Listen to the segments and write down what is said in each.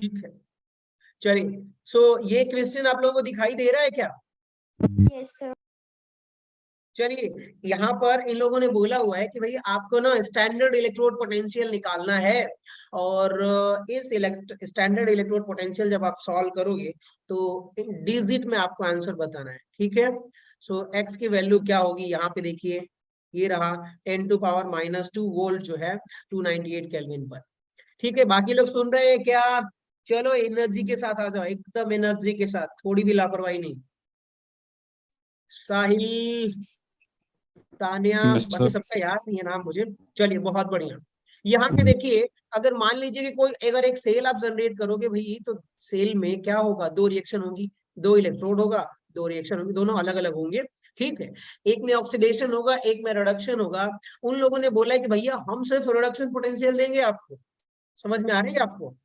ठीक है, चलिए। सो ये क्वेश्चन आप लोगों को दिखाई दे रहा है क्या? Yes sir. चलिए, यहाँ पर इन लोगों ने बोला हुआ है कि भाई आपको ना स्टैंडर्ड इलेक्ट्रोड पोटेंशियल निकालना है, और इस स्टैंडर्ड इलेक्ट्रोड पोटेंशियल जब आप सॉल्व करोगे तो डिजिट में आपको आंसर बताना है। ठीक है, सो एक्स की वैल्यू क्या होगी, यहाँ पे देखिए ये रहा 10⁻⁻2 वोल्ट जो है 298 केल्विन पर। ठीक है, बाकी लोग सुन रहे हैं क्या? चलो एनर्जी के साथ आ जाओ, एकदम एनर्जी के साथ, थोड़ी भी लापरवाही नहीं। साहिल, तानिया, यस बाकी सर। सबका याद नहीं है नाम मुझे। चलिए बहुत बढ़िया। यहाँ पे देखिए, अगर मान लीजिए कि कोई अगर एक सेल आप जनरेट करोगे भाई, तो सेल में क्या होगा, दो रिएक्शन होंगी, दो इलेक्ट्रोड होगा, दो रिएक्शन होंगी, दोनों अलग अलग होंगे। ठीक है, एक में ऑक्सीडेशन होगा, एक में रिडक्शन होगा। उन लोगों ने बोला है कि भैया हम सिर्फ रिडक्शन पोटेंशियल देंगे आपको। समझ में आ रही है आपको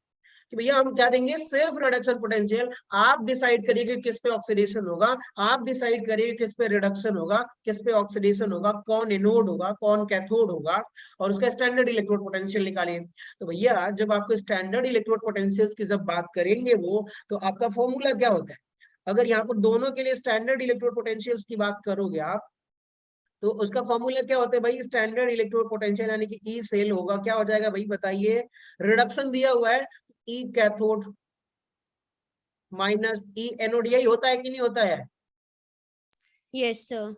कि भैया हम क्या देंगे, सिर्फ रिडक्शन पोटेंशियल। आप डिसाइड करिए कि किस पे ऑक्सीडेशन होगा, आप डिसाइड करिए किस पे रिडक्शन होगा, किस पे ऑक्सीडेशन होगा, कौन एनोड होगा, कौन कैथोड होगा, और उसका स्टैंडर्ड इलेक्ट्रोड पोटेंशियल निकालिए। तो भैया जब आपको स्टैंडर्ड इलेक्ट्रोड पोटेंशियल की जब बात करेंगे वो, तो आपका फॉर्मूला क्या होता है? अगर यहाँ पर दोनों के लिए स्टैंडर्ड इलेक्ट्रोड पोटेंशियल्स की बात करोगे आप, तो उसका फॉर्मूला क्या होता है भाई, स्टैंडर्ड इलेक्ट्रोड पोटेंशियल यानी कि ई सेल होगा, क्या हो जाएगा भाई बताइए? रिडक्शन दिया हुआ है, ई कैथोड माइनस ई एनोड, यही होता है कि नहीं होता है? Yes sir.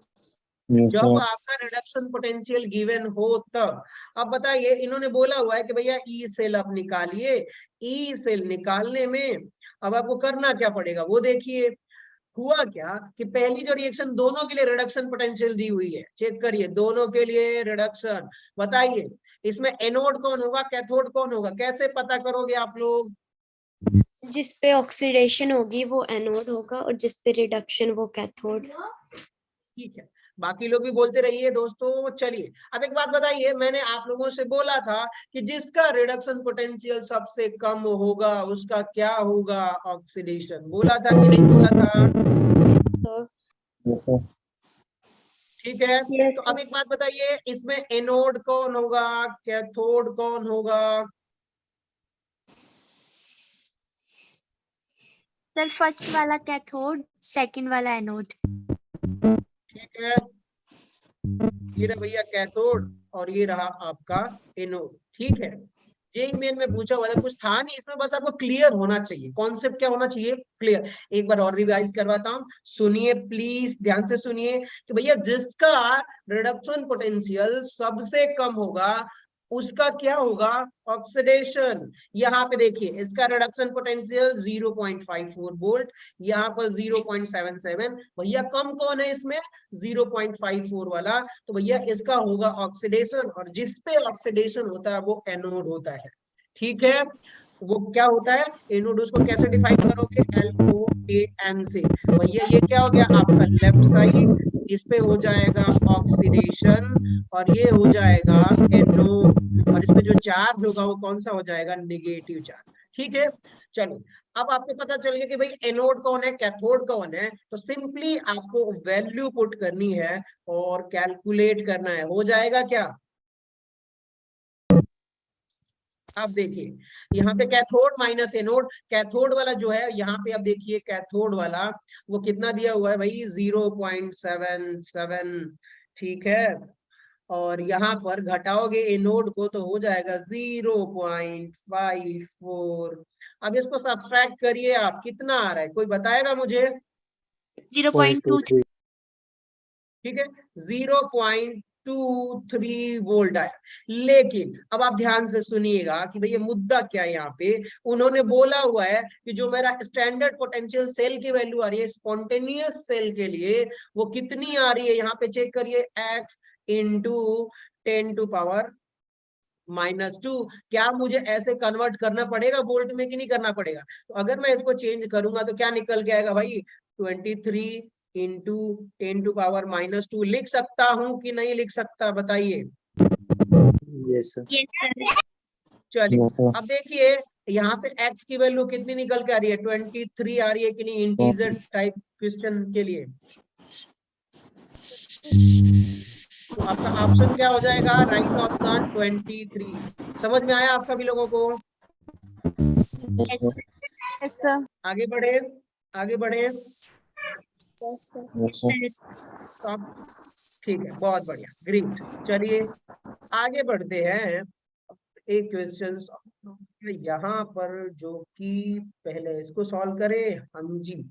जब आपका रिडक्शन पोटेंशियल गिवन हो तब। अब बताइए, इन्होंने बोला हुआ है कि भैया ई सेल आप निकालिए। ई सेल निकालने में अब आपको करना क्या पड़ेगा वो देखिए। हुआ क्या कि पहली जो रिएक्शन दोनों के लिए रिडक्शन पोटेंशियल दी हुई है, चेक करिए, दोनों के लिए रिडक्शन। बताइए इसमें एनोड कौन होगा, कैथोड कौन होगा, कैसे पता करोगे आप लोग? जिस पे ऑक्सीडेशन होगी वो एनोड होगा और जिस पे रिडक्शन वो कैथोड। ठीक है, बाकी लोग भी बोलते रहिए दोस्तों। चलिए, अब एक बात बताइए, मैंने आप लोगों से बोला था कि जिसका रिडक्शन पोटेंशियल सबसे कम होगा उसका क्या होगा, ऑक्सीडेशन। बोला था कि नहीं बोला था? ठीक है, तो अब एक बात बताइए, इसमें एनोड कौन होगा, कैथोड कौन होगा? सर फर्स्ट वाला कैथोड, सेकंड वाला एनोड। ठीक है, ये रहा भैया कैथोड और ये रहा आपका एनोड। ठीक है, जेई मेन में पूछा हुआ था, कुछ था नहीं इसमें, बस आपको क्लियर होना चाहिए, कॉन्सेप्ट क्या होना चाहिए, क्लियर। एक बार और रिवाइज करवाता हूँ, सुनिए प्लीज, ध्यान से सुनिए कि भैया जिसका रिडक्शन पोटेंशियल सबसे कम होगा उसका क्या होगा, ऑक्सीडेशन। यहाँ पे देखिए, इसका रिडक्शन पोटेंशियल 0.54 वोल्ट, यहाँ पर 0.77। भैया कम कौन है इसमें, 0.54 वाला, तो भैया इसका होगा ऑक्सीडेशन, और जिस पे ऑक्सीडेशन होता है वो एनोड होता है। ठीक है, वो क्या होता है एनोड, उसको कैसे डिफाइन करोगे, LOAN से। भैया ये क्या हो गया आपका लेफ्ट साइड, इस पे हो जाएगा ऑक्सीडेशन और ये हो जाएगा एनोड, और इसमें जो चार्ज होगा वो कौन सा हो जाएगा, नेगेटिव चार्ज। ठीक है, चलो अब आपको पता चल गया कि भाई एनोड कौन है, कैथोड कौन है, तो सिंपली आपको वैल्यू पुट करनी है और कैलकुलेट करना है, हो जाएगा क्या? अब देखिए, यहाँ पे कैथोड माइनस एनोड, कैथोड वाला जो है यहाँ पे अब देखिए, कैथोड वाला वो कितना दिया हुआ है भाई, 0.77। ठीक है, और यहाँ पर घटाओगे एनोड को तो हो जाएगा 0.54। अब इसको सब्सट्रैक्ट करिए आप, कितना आ रहा है कोई बताएगा मुझे? 0.23। ठीक है, 0.23 वोल्ट आया। लेकिन अब आप ध्यान से सुनिएगा कि भैया मुद्दा क्या है यहाँ पे। उन्होंने बोला हुआ है कि जो मेरा स्टैंडर्ड पोटेंशियल सेल की वैल्यू आ रही है स्पॉन्टेनियस सेल के लिए, वो कितनी आ रही है, यहाँ पे चेक करिए, x इंटू 10⁻⁻²। क्या मुझे ऐसे कन्वर्ट करना पड़ेगा वोल्ट में कि नहीं करना पड़ेगा? तो अगर मैं इसको चेंज करूंगा तो क्या निकल के आएगा भाई, 23 इंटू 10⁻⁻² लिख सकता हूं कि नहीं लिख सकता, बताइए। Yes sir. चलिए, अब देखिए यहाँ से x की वैल्यू कितनी निकल के आ रही है, 23 आ रही है कि नहीं, इंटीजर टाइप क्वेश्चन के लिए। तो आपका ऑप्शन क्या हो जाएगा, राइट ऑप्शन 23। समझ में आया आप सभी लोगों को? Yes, sir. आगे बढ़े, आगे बढ़े। Yes, sir. तो आप ठीक है, बहुत बढ़िया, ग्रेट। चलिए आगे बढ़ते हैं। एक क्वेश्चन यहाँ पर जो कि पहले इसको सॉल्व करें हम जी।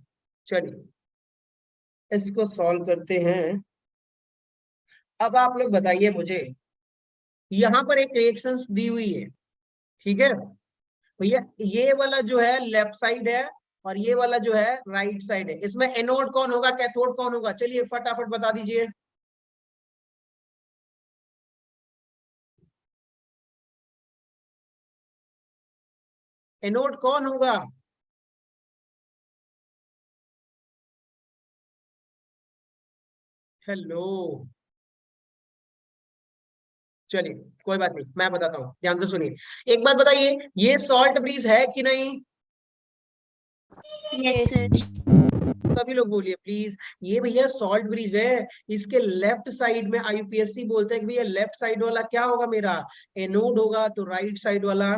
चलिए इसको सॉल्व करते हैं। अब आप लोग बताइए मुझे, यहाँ पर एक रिएक्शंस दी हुई है, ठीक है भैया। ये वाला जो है लेफ्ट साइड है और ये वाला जो है राइट साइड है। इसमें एनोड कौन होगा, कैथोड कौन होगा? चलिए फटाफट बता दीजिए। एनोड कौन होगा? हेलो, चलिए कोई बात नहीं, मैं बताता हूँ, ध्यान से सुनिए। एक बात बताइए, ये सॉल्ट ब्रिज है कि नहीं? Yes sir. सभी लोग बोलिए प्लीज। ये भैया सॉल्ट ब्रिज है। इसके लेफ्ट साइड में आईयूपीएससी बोलते हैं कि भैया लेफ्ट साइड वाला क्या होगा मेरा? एनोड होगा, तो राइट साइड वाला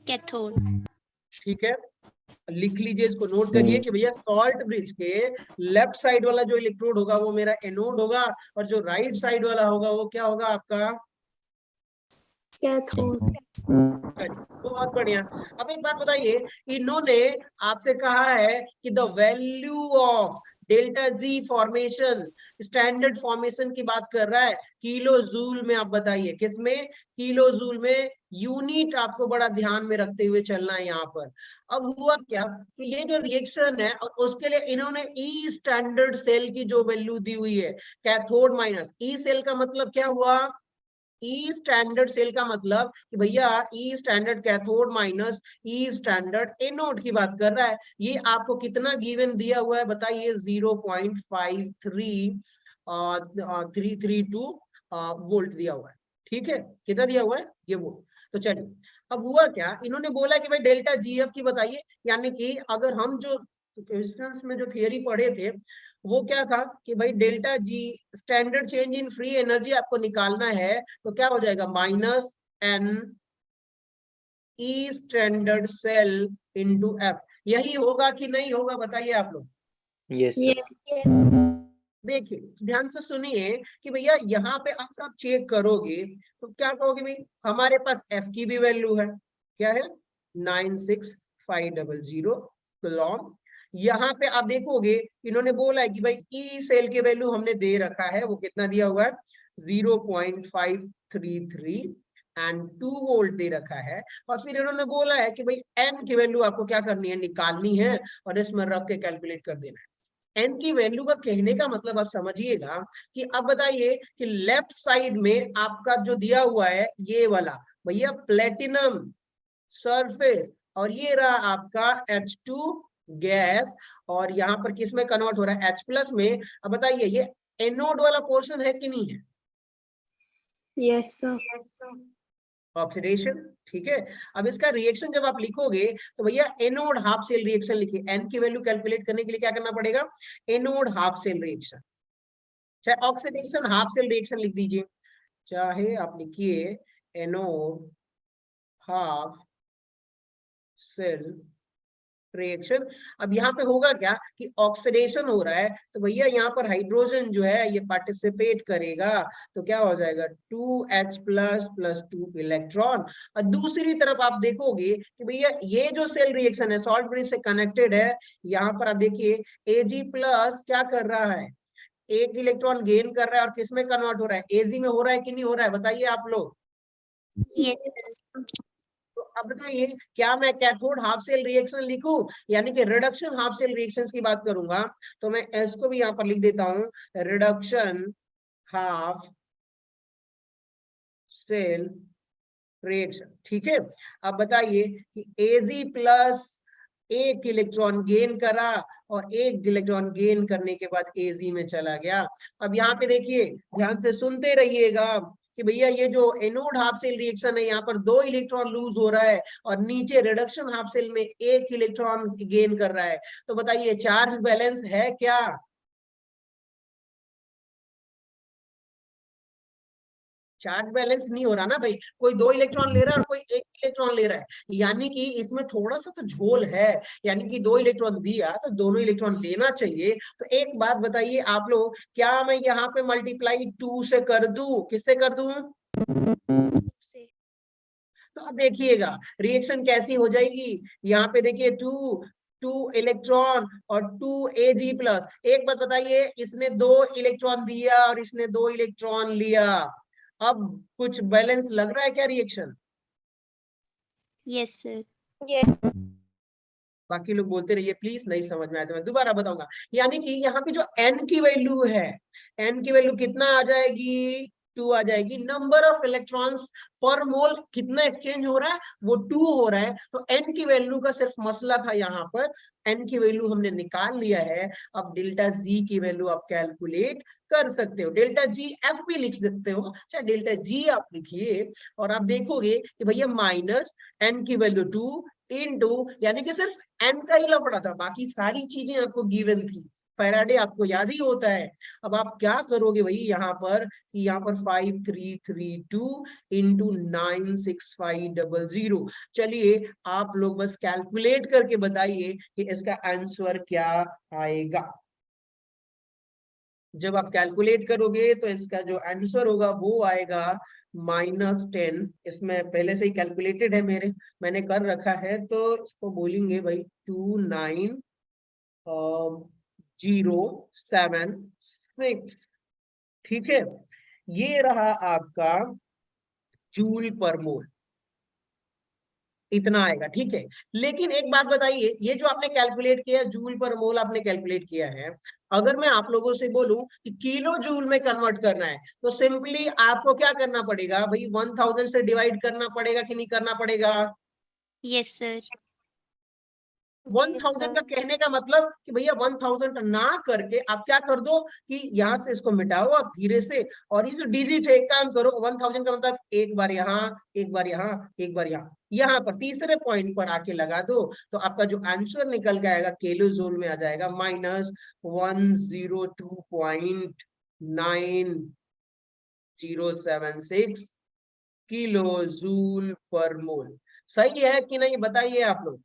कैथोड। ठीक है, लिख लीजिए, इसको नोट करिए कि भैया सॉल्ट ब्रिज के लेफ्ट साइड वाला जो इलेक्ट्रोड होगा वो मेरा एनोड होगा, और जो राइट साइड वाला होगा वो क्या होगा आपका? कैथोड। बहुत बढ़िया। अब एक बात बताइए, इन्होंने आपसे कहा है कि the value of delta G formation, standard formation की बात कर रहा है किलो जूल में। आप बताइए किसमें? किलो जूल में। यूनिट आपको बड़ा ध्यान में रखते हुए चलना है यहाँ पर। अब हुआ क्या कि ये जो रिएक्शन है उसके लिए इन्होंने ई स्टैंडर्ड सेल की जो वैल्यू दी हुई है, कैथोड माइनस ई सेल का मतलब क्या हुआ? ई स्टैंडर्ड सेल का मतलब कि भैया ई स्टैंडर्ड कैथोड माइनस ई स्टैंडर्ड एनोड की बात कर रहा है। ये आपको कितना गिवन दिया हुआ है बताइए? 0.5332 वोल्ट दिया हुआ है, ठीक है। कितना दिया हुआ है? ये वो। तो चलिए, अब हुआ क्या, इन्होंने बोला कि भाई डेल्टा जीएफ की बताइए। यानी कि अगर हम जो क्वेश्चंस में जो थियरी पढ़े थे वो क्या था कि भाई delta G standard change in free energy आपको निकालना है, तो क्या हो जाएगा? Minus N E standard cell into F. यही होगा कि नहीं होगा बताइए आप लोग? Yes, sir. देखिए ध्यान से सुनिए कि भैया यहाँ पे आप सब चेक करोगे तो क्या कहोगे भाई? हमारे पास एफ की भी वैल्यू है, क्या है? 96500 कूलॉम। यहाँ पे आप देखोगे इन्होंने बोला है कि भाई ई सेल की वैल्यू हमने दे रखा है, वो कितना दिया हुआ है? 0.533 एंड 2 वोल्ट दे रखा है। और फिर इन्होंने बोला है कि भाई एन की वैल्यू आपको क्या करनी है? निकालनी है, और इसमें रख के कैलकुलेट कर देना है। एन की वैल्यू का कहने का मतलब आप समझिएगा कि अब बताइए कि लेफ्ट साइड में आपका जो दिया हुआ है ये वाला भैया प्लेटिनम सरफेस, और ये रहा आपका H2 गैस, और यहाँ पर किस में कन्वर्ट हो रहा है? H प्लस में। अब बताइए ये एनोड वाला पोर्शन है कि नहीं है? Yes sir. ऑक्सीडेशन, ठीक है। अब इसका रिएक्शन जब आप लिखोगे तो भैया एनोड हाफ सेल रिएक्शन लिखिए। एन की वैल्यू कैलकुलेट करने के लिए क्या करना पड़ेगा? एनोड हाफ सेल रिएक्शन, चाहे ऑक्सीडेशन हाफ सेल रिएक्शन लिख दीजिए, चाहे आप लिखिए एनोड हाफ सेल रिएक्शन। अब यहाँ पे होगा क्या कि ऑक्सीडेशन हो रहा है, तो भैया यहाँ पर हाइड्रोजन जो है ये पार्टिसिपेट करेगा, तो क्या हो जाएगा? 2H plus plus 2 electron. और दूसरी तरफ आप देखोगे कि भैया ये जो सेल रिएक्शन है सॉल्ट ब्रिज से कनेक्टेड है, यहाँ पर आप देखिए Ag प्लस क्या कर रहा है? एक इलेक्ट्रॉन गेन कर रहा है, और किस में कन्वर्ट हो रहा है? Ag में हो रहा है कि नहीं हो रहा है? बताइए आप लोग। यस। तो अब बताइए, क्या मैं कैथोड हाफ सेल रिएक्शन लिखूं, यानी कि रिडक्शन हाफ सेल रिएक्शंस की बात करूंगा, तो मैं इसको भी यहाँ पर लिख देता हूं, रिडक्शन हाफ सेल रिएक्शन, ठीक है। अब बताइए कि Ag प्लस एक इलेक्ट्रॉन गेन करा, और एक इलेक्ट्रॉन गेन करने के बाद Ag में चला गया। अब यहाँ पे देखिए, ध्यान से सुनते रहिएगा कि भैया ये जो एनोड हाफ सेल रिएक्शन है यहाँ पर 2 इलेक्ट्रॉन लूज हो रहा है, और नीचे रिडक्शन हाफ सेल में 1 इलेक्ट्रॉन गेन कर रहा है। तो बताइए चार्ज बैलेंस है क्या? चार्ज बैलेंस नहीं हो रहा ना भाई, कोई 2 इलेक्ट्रॉन ले रहा है और कोई 1 इलेक्ट्रॉन ले रहा है, यानी कि इसमें थोड़ा सा तो झोल है, यानी कि 2 इलेक्ट्रॉन दिया तो दोनों इलेक्ट्रॉन लेना चाहिए। तो एक बात बताइए आप लोग, क्या मैं यहाँ पे मल्टीप्लाई 2 से कर दूं, किससे कर दूं? से तो अब देखिएगा रिएक्शन कैसी हो जाएगी, यहाँ पे देखिए 2 इलेक्ट्रॉन और 2 Ag+। एक बात बताइए, इसने 2 इलेक्ट्रॉन दिया और इसने 2 इलेक्ट्रॉन लिया, अब कुछ बैलेंस लग रहा है क्या रिएक्शन? Yes sir. बाकी लोग बोलते रहिए प्लीज, नहीं समझ में आया तो मैं दोबारा बताऊंगा। यानी कि यहाँ पे जो n की वैल्यू है, n की वैल्यू कितना आ जाएगी? 2 आ जाएगी। नंबर ऑफ इलेक्ट्रॉन्स पर मोल कितना एक्सचेंज हो रहा है? वो 2 हो रहा है। तो n की वैल्यू का सिर्फ मसला था यहाँ पर, n की वैल्यू हमने निकाल लिया है। अब डेल्टा जी की वैल्यू आप कैलकुलेट कर सकते हो, डेल्टा जी एफ भी लिख सकते हो, चाहे डेल्टा जी आप लिखिए, और आप देखोगे कि भैया माइनस n की वैल्यू 2 इनटू, यानी कि सिर्फ n का ही लफड़ा था, बाकी सारी चीजें आपको गिवन थी। फैराडे आपको याद ही होता है। अब आप क्या करोगे भाई, यहाँ पर 5332 इंटू 96500। चलिए आप लोग बस कैलकुलेट करके बताइए कि इसका आंसर क्या आएगा। जब आप कैलकुलेट करोगे तो इसका जो आंसर होगा वो आएगा -10। इसमें पहले से ही कैलकुलेटेड है मेरे, मैंने कर रखा है, तो इसको बोलेंगे भाई 29076। ठीक है, ये रहा आपका जूल पर मोल, इतना आएगा। ठीक है, लेकिन एक बात बताइए, ये जो आपने कैलकुलेट किया जूल पर मोल आपने कैलकुलेट किया है, अगर मैं आप लोगों से बोलूं कि किलो जूल में कन्वर्ट करना है, तो सिंपली आपको क्या करना पड़ेगा भाई? 1000 से डिवाइड करना पड़ेगा कि नहीं करना पड़ेगा? Yes sir. 1000 का कहने का मतलब कि भैया 1000 ना करके आप क्या कर दो कि यहां से इसको मिटाओ आप धीरे से, और ये जो डिजिट है एक काम करो, 1000 का मतलब एक बार यहाँ, एक बार यहाँ, एक बार यहाँ पर तीसरे पॉइंट पर आके लगा दो, तो आपका जो आंसर निकल के आएगा किलो जूल में आ जाएगा -102.9076 किलो जूल पर मोल। सही है कि नहीं बताइए आप लोग।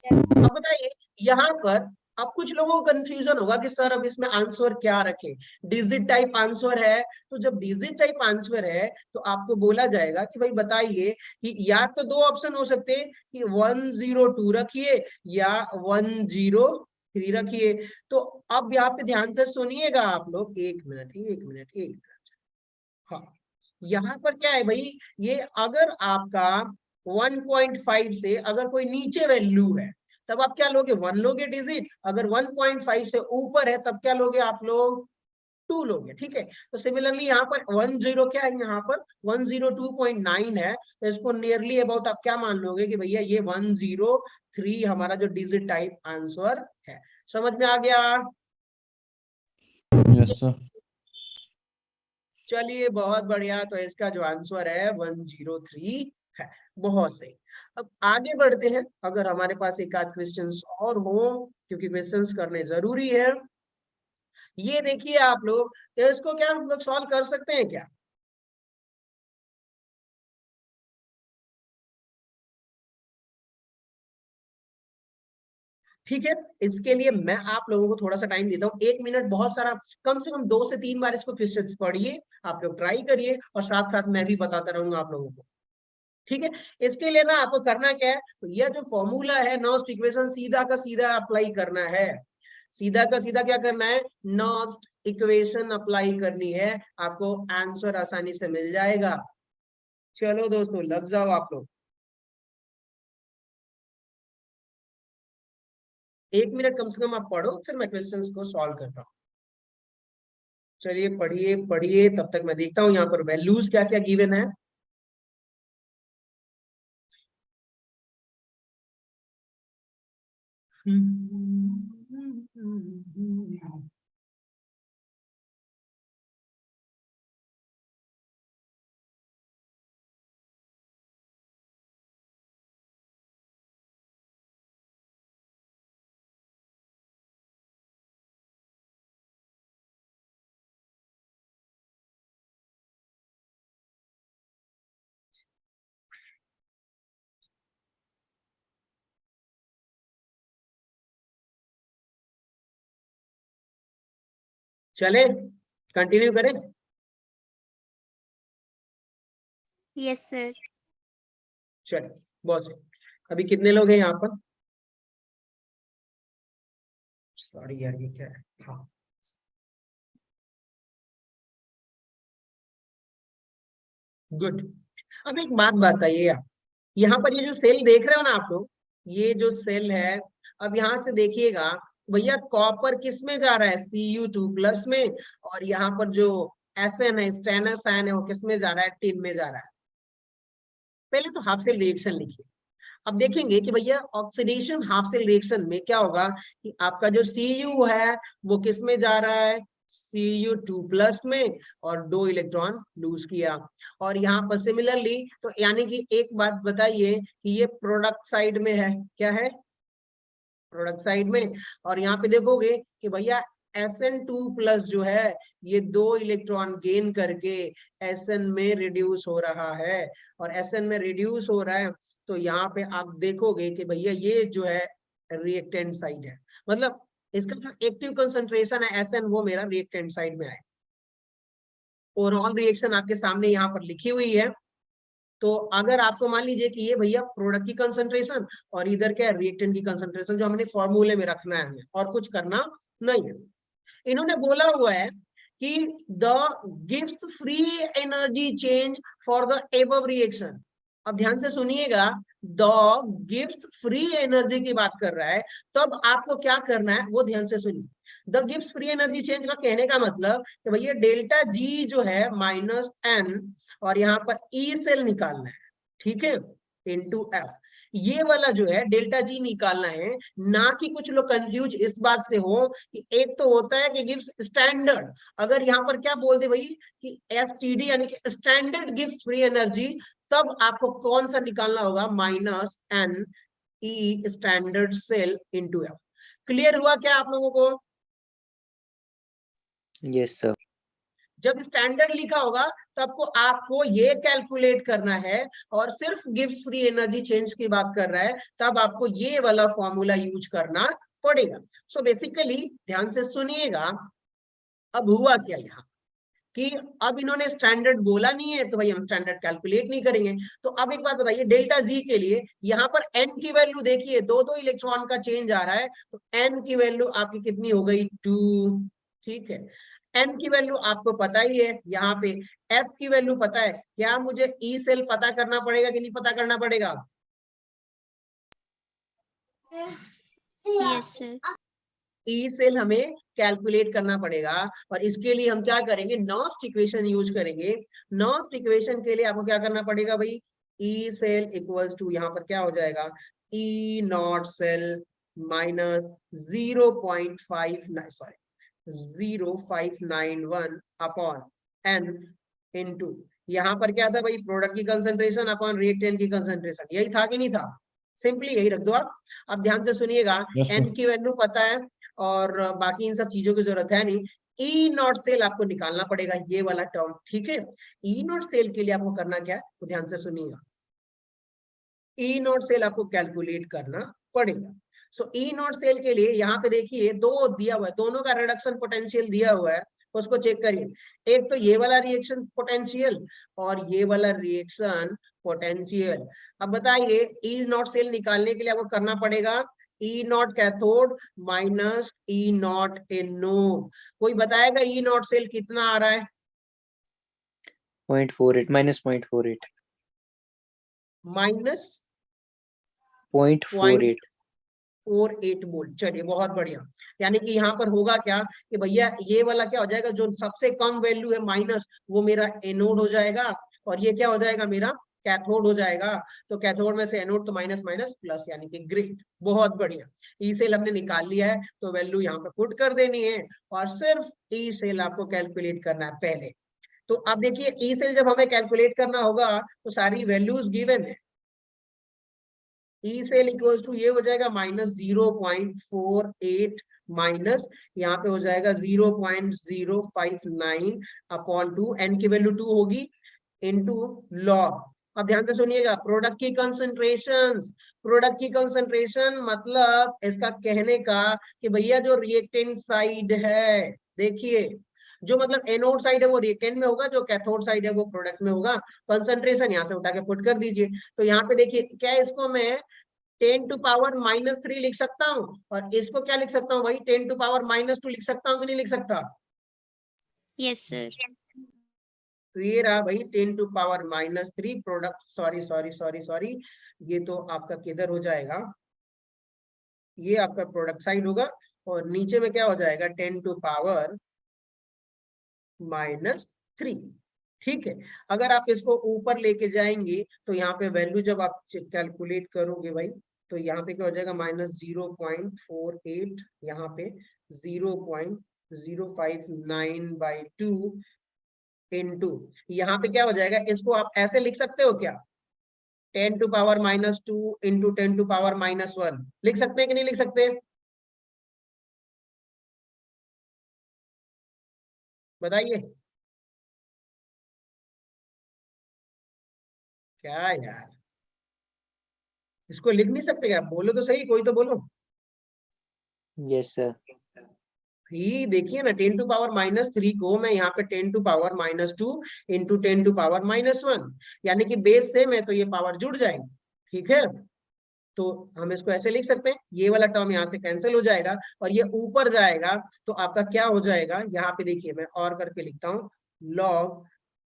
अब बताइए यहाँ पर, अब कुछ लोगों को कंफ्यूजन होगा कि सर अब इसमें आंसर क्या रखें, डिजिट टाइप आंसर है। तो जब डिजिट टाइप आंसर है तो आपको बोला जाएगा कि भाई बताइए कि या तो 2 ऑप्शन हो सकते हैं कि 102 रखिए या 103 रखिए। तो अब यहाँ पे ध्यान से सुनिएगा आप लोग, एक मिनट, एक मिनट, एक मिनट। हाँ, यहाँ पर क्या है भाई, ये अगर आपका 1.5 से अगर कोई नीचे वैल्यू है तब आप क्या लोगे? 1 लोगे डिजिट। अगर 1.5 से ऊपर है तब क्या लोगे आप लोग? 2 लोगे। ठीक है, तो सिमिलरली यहाँ पर 10 क्या है, यहाँ पर 102.9 है, तो इसको नियरली अबाउट आप क्या मान लोगे कि भैया ये 103 हमारा जो डिजिट टाइप आंसर है। समझ में आ गया? Yes sir. चलिए बहुत बढ़िया, तो इसका जो आंसर है 103 है। बहुत सही। अब आगे बढ़ते हैं, अगर हमारे पास एक आध क्वेश्चंस और हो, क्योंकि क्वेश्चंस करने जरूरी है। ये देखिए आप लोग, तो इसको क्या हम लोग सॉल्व कर सकते हैं क्या? ठीक है, इसके लिए मैं आप लोगों को थोड़ा सा टाइम देता हूँ, 1 मिनट बहुत सारा, कम से कम 2 से 3 बार इसको क्वेश्चन पढ़िए, आप लोग ट्राई करिए, और साथ साथ मैं भी बताता रहूंगा आप लोगों को। ठीक है, इसके लिए ना आपको करना क्या है, तो यह जो फॉर्मूला है नॉस्ट इक्वेशन सीधा का सीधा अप्लाई करना है। सीधा का सीधा क्या करना है? नॉस्ट इक्वेशन अप्लाई करनी है, आपको आंसर आसानी से मिल जाएगा। चलो दोस्तों लग जाओ आप लोग, 1 मिनट कम से कम आप पढ़ो, फिर मैं क्वेश्चंस को सॉल्व करता हूँ। चलिए पढ़िए पढ़िए, तब तक मैं देखता हूँ यहाँ पर वैल्यूज क्या क्या गिवन है। चले कंटिन्यू करें? Yes sir. चलो बहुत सही। अभी कितने लोग हैं यहाँ पर? सॉरी यार ये क्या है? हाँ गुड। अब एक बात बताइए आप, यहाँ पर ये जो सेल देख रहे हो ना आप लोग, ये जो सेल है, अब यहाँ से देखिएगा भैया कॉपर किस में जा रहा है, Cu2+ में, और यहाँ पर जो Sn है, स्टेनस आयन है, वो किस में जा रहा है, टिन में जा रहा है। पहले तो हाफ सेल रिएक्शन लिखिए। अब देखेंगे कि भैया ऑक्सीडेशन हाफ सेल रिएक्शन में क्या होगा कि आपका जो Cu है वो किस में जा रहा है, Cu2+ में, और 2 इलेक्ट्रॉन लूज किया। और यहाँ पर सिमिलरली तो यानी कि एक बात बताइए कि ये प्रोडक्ट साइड में है, क्या है, प्रोडक्ट साइड में। और यहाँ पे देखोगे कि भैया Sn2+ जो है ये 2 इलेक्ट्रॉन गेन करके Sn में रिड्यूस हो रहा है, और Sn में रिड्यूस हो रहा है तो यहाँ पे आप देखोगे कि भैया ये जो है रिएक्टेंट साइड है, मतलब इसका जो एक्टिव कंसंट्रेशन है Sn वो मेरा रिएक्टेंट साइड में आए। ओवरऑल रिएक्शन आपके सामने यहाँ पर लिखी हुई है। तो अगर आपको मान लीजिए कि ये भैया प्रोडक्ट की कंसंट्रेशन और इधर क्या है रिएक्टेंट की कंसंट्रेशन, जो हमने फॉर्मूले में रखना है हमें, और कुछ करना नहीं है। इन्होंने बोला हुआ है कि the gives free energy change for the above reaction. अब ध्यान से सुनिएगा, द गिव्स फ्री एनर्जी की बात कर रहा है, तब आपको क्या करना है वो ध्यान से सुनिए। The gives free energy change का कहने का मतलब कि भैया डेल्टा जी जो है -n, और यहाँ पर ई सेल निकालना है, ठीक है, इनटू एफ। ये वाला जो है डेल्टा जी निकालना है, ना कि कुछ लोग कंफ्यूज इस बात से हो कि एक तो होता है कि गिव्स स्टैंडर्ड, अगर यहाँ पर क्या बोल दे भाई कि एसटीडी यानी कि स्टैंडर्ड गिव्स फ्री एनर्जी, तब आपको कौन सा निकालना होगा, -n E standard cell into F. Clear हुआ क्या आप लोगों को? Yes sir. जब स्टैंडर्ड लिखा होगा तब को आपको ये कैलकुलेट करना है, और सिर्फ गिव्स फ्री एनर्जी चेंज की बात कर रहा है तब आपको ये वाला फॉर्मूला यूज करना पड़ेगा। सो बेसिकली ध्यान से सुनिएगा, अब हुआ क्या यहाँ कि अब इन्होंने स्टैंडर्ड बोला नहीं है तो भाई हम स्टैंडर्ड कैलकुलेट नहीं करेंगे। तो अब एक बात बताइए, डेल्टा जी के लिए यहाँ पर एन की वैल्यू देखिए, 2 इलेक्ट्रॉन का चेंज आ रहा है, तो एन की वैल्यू आपकी कितनी हो गई, 2, ठीक है। एन की वैल्यू आपको पता ही है, यहाँ पे एफ की वैल्यू पता है, क्या मुझे ई सेल पता करना पड़ेगा कि नहीं पता करना पड़ेगा? Yes sir. ई सेल हमें कैलकुलेट करना पड़ेगा, और इसके लिए हम क्या करेंगे, नॉस्ट इक्वेशन यूज करेंगे। नॉस्ट इक्वेशन के लिए आपको क्या करना पड़ेगा भाई, ई सेल इक्वल्स टू, यहाँ पर क्या हो जाएगा, E not cell minus 0.59 sorry 0.591 upon N into, यहाँ पर क्या था भाई, प्रोडक्ट की कंसंट्रेशन अपॉन रिएक्टेंट की कंसंट्रेशन, यही था कि नहीं था? सिंपली यही रख दो आप। अब ध्यान से सुनिएगा, एन की वैल्यू पता है और बाकी इन सब चीजों की जरूरत है नहीं। ई नॉट सेल आपको निकालना पड़ेगा, ये वाला टर्म, ठीक है। ई नॉट सेल के लिए आपको करना क्या है, तो ध्यान से सुनिएगा, ई नॉट सेल आपको कैलकुलेट करना पड़ेगा। सो ई नॉट सेल के लिए यहाँ पे देखिए 2 दिया हुआ है, दोनों का रिडक्शन पोटेंशियल दिया हुआ है, उसको चेक करिए। एक तो ये वाला रिएक्शन पोटेंशियल और ये वाला रिएक्शन पोटेंशियल। अब बताइए ई नॉट सेल निकालने के लिए आपको करना पड़ेगा E not cathode minus E not anode. कोई बताएगा ई नॉट सेल कितना आ रहा है? 0.48 -0.48 माइनस 0.48 0.48 वोल्ट। चलिए बहुत बढ़िया। यानी कि यहाँ पर होगा क्या कि भैया ये वाला क्या हो जाएगा, जो सबसे कम वैल्यू है माइनस, वो मेरा एनोड हो जाएगा, और ये क्या हो जाएगा, मेरा कैथोड हो जाएगा। तो कैथोड में से एनोड तो माइनस माइनस प्लस, यानी कि ग्रेट, बहुत बढ़िया। ई सेल हमने निकाल लिया है, तो वैल्यू यहाँ पे पुट कर देनी है, और सिर्फ ई सेल आपको कैलकुलेट करना है पहले। तो अब देखिए ई सेल जब हमें कैलकुलेट करना होगा तो सारी वैल्यूज गिवन है। ई सेल इक्वल्स टू ये हो जाएगा -0.48 माइनस यहाँ पे हो जाएगा 0.059 अपॉन 2, एन की वैल्यू 2 होगी, इनटू लॉग। अब ध्यान से सुनिएगा, प्रोडक्ट की कंसंट्रेशन मतलब इसका कहने का कि भैया जो रिएक्टेंट साइड है देखिए जो मतलब एनोड साइड है वो रिएक्टेंट में होगा, जो कैथोड साइड है वो प्रोडक्ट में होगा। कंसंट्रेशन यहाँ से उठा के पुट कर दीजिए। तो यहाँ पे देखिए क्या इसको मैं 10⁻³ लिख सकता हूँ, और इसको क्या लिख सकता हूँ भाई 10⁻² लिख सकता हूँ कि नहीं लिख सकता? Yes, sir. तो ये रहा भाई 10⁻³ product, sorry sorry sorry sorry, ये तो आपका किधर हो जाएगा, ये आपका प्रोडक्ट साइड होगा, और नीचे में क्या हो जाएगा 10⁻⁻3। ठीक है, अगर आप इसको ऊपर लेके जाएंगे तो यहाँ पे वैल्यू जब आप कैलकुलेट करोगे भाई, तो यहाँ पे क्या हो जाएगा -0.48, यहाँ पे 0.059/2 इंटू, यहाँ पे क्या हो जाएगा, इसको आप ऐसे लिख सकते हो क्या, 10⁻² इंटू 10⁻1 लिख सकते हैं कि नहीं लिख सकते? बताइए क्या यार, इसको लिख नहीं सकते क्या? बोलो तो सही, कोई तो बोलो। Yes, sir. ही देखिए ना 10⁻³ को मैं यहाँ पे 10⁻² इंटू 10⁻1, यानी कि बेस सेम है तो ये पावर जुड़ जाएगी। ठीक है, तो हम इसको ऐसे लिख सकते हैं, ये वाला टर्म यहाँ से कैंसिल हो जाएगा और ये ऊपर जाएगा, तो आपका क्या हो जाएगा, यहाँ पे देखिए मैं और करके लिखता हूँ, log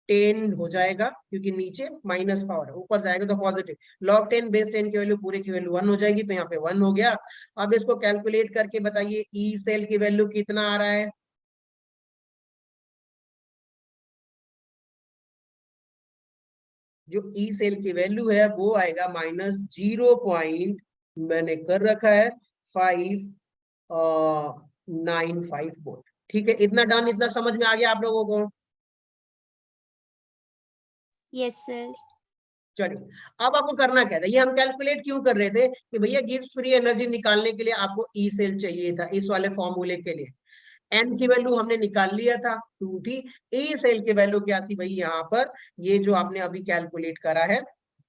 10 हो जाएगा, क्योंकि नीचे माइनस पावर है, ऊपर जाएगा तो पॉजिटिव, log 10 बेस 10 की वैल्यू पूरे की वैल्यू 1 हो जाएगी, तो यहाँ पे 1 हो गया। अब इसको कैलकुलेट करके बताइए ई सेल की वैल्यू कितना आ रहा है, जो ई सेल की वैल्यू है वो आएगा -0 पॉइंट, मैंने कर रखा है 595 वोल्ट। ठीक है, इतना डन, इतना समझ में आ गया आप लोगों को? Yes, sir. चलिए, अब आपको करना क्या था, ये हम कैलकुलेट क्यों कर रहे थे कि भैया गिब्स फ्री एनर्जी निकालने के लिए आपको ई सेल चाहिए था, इस वाले फॉर्मूले के लिए। एन की वैल्यू हमने निकाल लिया था 2 थी, ए सेल की वैल्यू क्या थी भाई, यहाँ पर ये जो आपने अभी कैलकुलेट करा है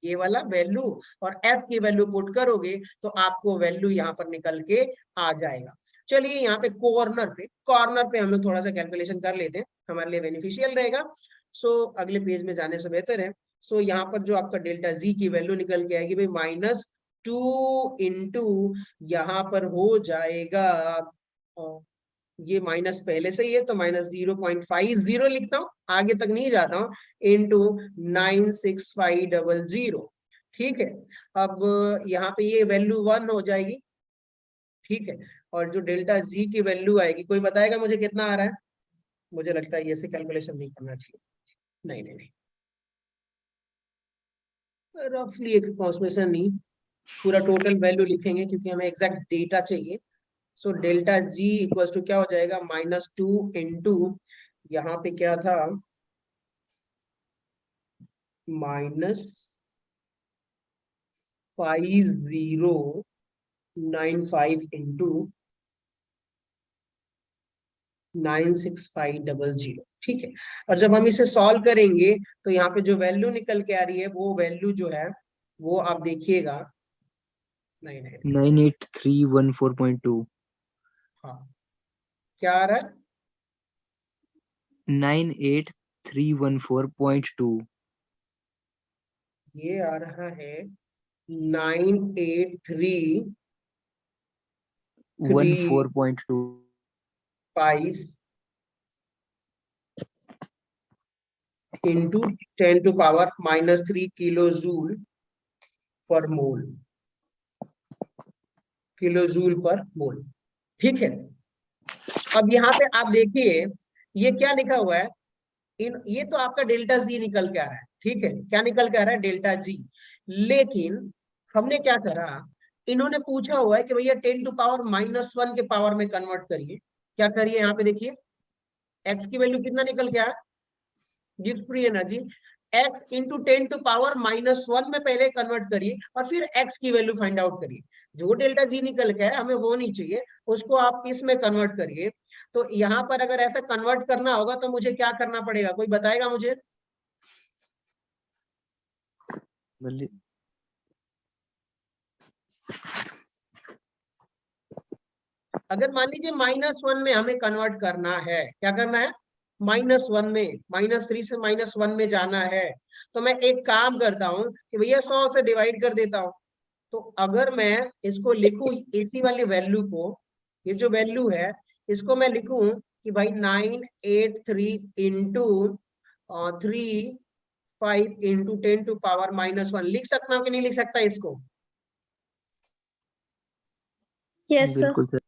ये वाला वैल्यू, और एफ की वैल्यू पुट करोगे तो आपको वैल्यू यहाँ पर निकल के आ जाएगा। चलिए यहाँ पे कॉर्नर पे हम लोग थोड़ा सा कैलकुलेशन कर लेते हैं, हमारे लिए बेनिफिशियल रहेगा। सो अगले पेज में जाने से बेहतर है। सो यहाँ पर जो आपका डेल्टा जी की वैल्यू निकल के आएगी भाई -2 इंटू, यहाँ पर हो जाएगा, ये माइनस पहले से ही है तो -0.50 लिखता हूँ, आगे तक नहीं जाता हूँ, इंटू 96500। ठीक है, अब यहाँ पे ये वैल्यू 1 हो जाएगी। ठीक है, और जो डेल्टा जी की वैल्यू आएगी, कोई बताएगा मुझे कितना आ रहा है? मुझे लगता है ये से कैलकुलेशन नहीं करना चाहिए, नहीं नहीं नहीं, रफली एक अप्रोक्सीमेशन नहीं, पूरा टोटल वैल्यू लिखेंगे क्योंकि हमें एग्जैक्ट डेटा चाहिए। So delta G equal to क्या हो जाएगा, -2 इंटू, यहाँ पे क्या था, -5095 इंटू 96500। ठीक है, और जब हम इसे सॉल्व करेंगे तो यहाँ पे जो वैल्यू निकल के आ रही है वो वैल्यू जो है वो आप देखिएगा, नहीं नहीं, 98314.2. हाँ क्या आ रहा है, 98314.2. ये आ रहा है 98335 14.2. इंटू 10⁻³ किलो जूल पर मोल, किलो जूल पर मोल। ठीक है, अब यहाँ पे आप देखिए ये क्या लिखा हुआ है, ये तो आपका डेल्टा जी निकल के आ रहा है। ठीक है, क्या निकल के आ रहा है, डेल्टा जी। लेकिन हमने क्या करा, इन्होंने पूछा हुआ है कि भैया 10⁻⁻1 के पावर में कन्वर्ट करिए। क्या करिए, यहाँ पे देखिए एक्स की वैल्यू कितना निकल के आया, Gibbs free energy, x into 10⁻⁻1 में पहले कन्वर्ट करिए और फिर x की वैल्यू फाइंड आउट करिए। जो डेल्टा जी निकल के है हमें वो नहीं चाहिए, उसको आप इसमें कन्वर्ट करिए। तो यहाँ पर अगर ऐसा कन्वर्ट करना होगा तो मुझे क्या करना पड़ेगा, कोई बताएगा मुझे? अगर मान लीजिए -1 में हमें कन्वर्ट करना है, क्या करना है, -1 में, -3 से -1 में जाना है, तो मैं एक काम करता हूँ कि भैया 100 से डिवाइड कर देता हूँ। तो अगर मैं इसको लिखूं इसी वाली वैल्यू को, ये जो वैल्यू है इसको मैं लिखूं कि भाई 983 इंटू 5 इंटू 10⁻⁻1 लिख सकता हूँ कि नहीं लिख सकता इसको? Yes sir. बिल्कुल सर।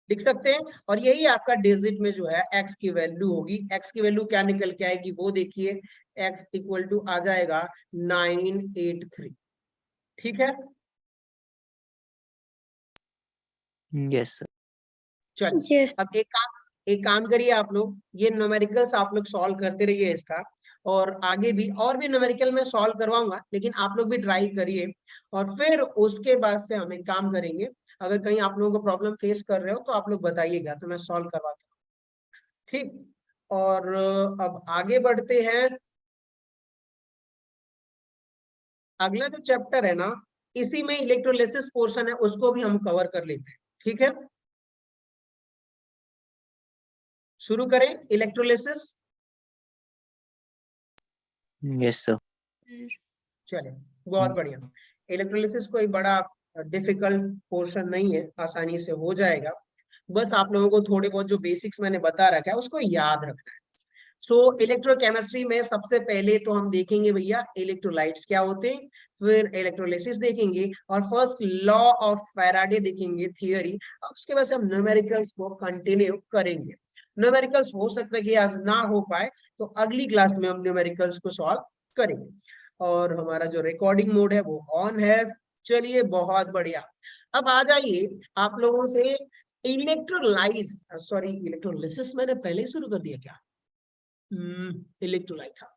लिख सकते हैं। और यही आपका डिजिट में जो है x की वैल्यू होगी। x की वैल्यू क्या निकल के आएगी वो देखिए, x इक्वल टू आ जाएगा 983। ठीक है, यस सर। चलिए यस। अब एक काम करिए आप लोग, ये न्यूमेरिकल्स आप लोग सॉल्व करते रहिए इसका, और आगे भी और भी न्यूमेरिकल में सॉल्व करवाऊंगा, लेकिन आप लोग भी ट्राई करिए। और फिर उसके बाद से हम एक काम करेंगे, अगर कहीं आप लोगों को प्रॉब्लम फेस कर रहे हो तो आप लोग बताइएगा, तो मैं सॉल्व करवाता हूँ। ठीक, और अब आगे बढ़ते हैं। अगला जो चैप्टर है ना, इसी में इलेक्ट्रोलिसिस पोर्शन है, उसको भी हम कवर कर लेते हैं। ठीक है, शुरू करें इलेक्ट्रोलिसिस। Yes sir. चले, बहुत बढ़िया। इलेक्ट्रोलिसिस कोई बड़ा डिफिकल्ट पोर्शन नहीं है, आसानी से हो जाएगा। बस आप लोगों को थोड़े बहुत जो बेसिक्स मैंने बता रखा है उसको याद रखना है। सो इलेक्ट्रोकेमिस्ट्री में सबसे पहले तो हम देखेंगे भैया इलेक्ट्रोलाइट्स क्या होते हैं, फिर इलेक्ट्रोलिसिस देखेंगे, और फर्स्ट लॉ ऑफ फैराडे देखेंगे, थियरी। अब उसके बाद हम न्यूमेरिकल्स को कंटिन्यू करेंगे। न्यूमेरिकल्स हो सकता है कि आज ना हो पाए, तो अगली क्लास में हम न्यूमेरिकल्स को सॉल्व करेंगे। और हमारा जो रिकॉर्डिंग मोड है वो ऑन है। चलिए, बहुत बढ़िया। अब आ जाइए आप लोगों से इलेक्ट्रोलाइज, सॉरी इलेक्ट्रोलिसिस मैंने पहले ही शुरू कर दिया क्या? इलेक्ट्रोलाइट था,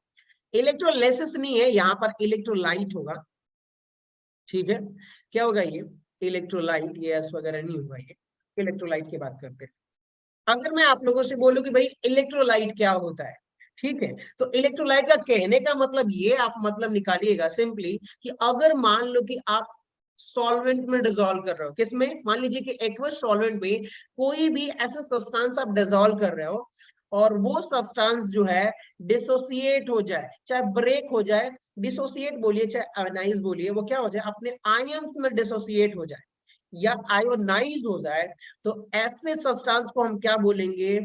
इलेक्ट्रोलाइसिस नहीं है, यहाँ पर इलेक्ट्रोलाइट होगा। ठीक है, क्या होगा ये इलेक्ट्रोलाइट, ये एस वगैरह नहीं होगा, ये इलेक्ट्रोलाइट की बात करते हैं। अगर मैं आप लोगों से बोलूं कि भाई इलेक्ट्रोलाइट क्या होता है, ठीक है, तो इलेक्ट्रोलाइट का कहने का मतलब ये आप मतलब निकालिएगा सिंपली कि अगर मान लो कि आप सॉल्वेंट में डिसॉल्व कर रहे हो, किसमें, मान लीजिए कि एक्वस सॉल्वेंट में कोई भी ऐसा सब्सटेंस आप डिसॉल्व कर रहे हो, और वो सब्सटेंस जो है डिसोसिएट हो जाए, चाहे ब्रेक हो जाए, डिसोसिएट बोलिए चाहे आयनाइज बोलिए, वो क्या हो जाए, अपने आयंस में डिसोसिएट हो जाए या आयोनाइज हो जाए, तो ऐसे सब्सटेंस को हम क्या बोलेंगे,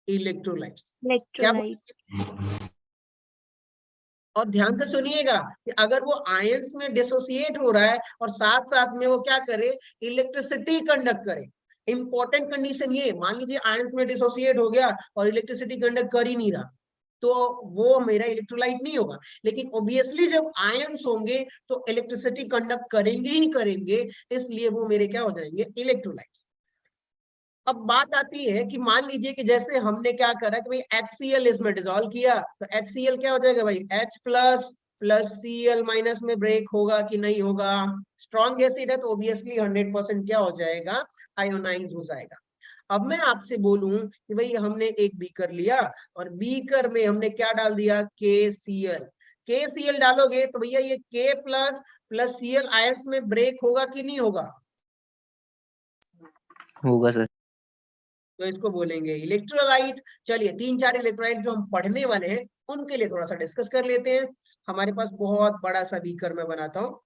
इलेक्ट्रोलाइट्स। क्या इलेक्ट्रोलाइट। बोलेंगे? और ध्यान से सुनिएगा कि अगर वो आयंस में डिसोसिएट हो रहा है और साथ साथ में वो क्या करे, इलेक्ट्रिसिटी कंडक्ट करे। इंपॉर्टेंट कंडीशन ये, मान लीजिए आयंस में डिसोसिएट हो गया और इलेक्ट्रिसिटी कंडक्ट कर ही नहीं रहा, तो वो मेरा इलेक्ट्रोलाइट नहीं होगा। लेकिन ऑब्वियसली जब आयंस होंगे तो इलेक्ट्रिसिटी कंडक्ट करेंगे ही करेंगे, इसलिए वो मेरे क्या हो जाएंगे, इलेक्ट्रोलाइट्स। अब बात आती है कि मान लीजिए कि जैसे हमने क्या करा कि भाई HCl इसमें डिसॉल्व किया, तो HCl क्या हो जाएगा भाई, H plus plus Cl minus में ब्रेक होगा कि नहीं होगा? स्ट्रॉन्ग एसिड है तो ऑब्वियसली 100% क्या हो जाएगा, आयोनाइज हो जाएगा। अब मैं आपसे बोलूं कि भाई हमने एक बीकर लिया और बीकर में हमने क्या डाल दिया, KCl। KCl डालोगे तो भैया ये K plus plus Cl ions में ब्रेक होगा कि नहीं होगा? होगा सर। तो इसको बोलेंगे इलेक्ट्रोलाइट। चलिए 3-4 इलेक्ट्रोलाइट जो हम पढ़ने वाले हैं उनके लिए थोड़ा सा डिस्कस कर लेते हैं। हमारे पास बहुत बड़ा सा बीकर मैं बनाता हूँ,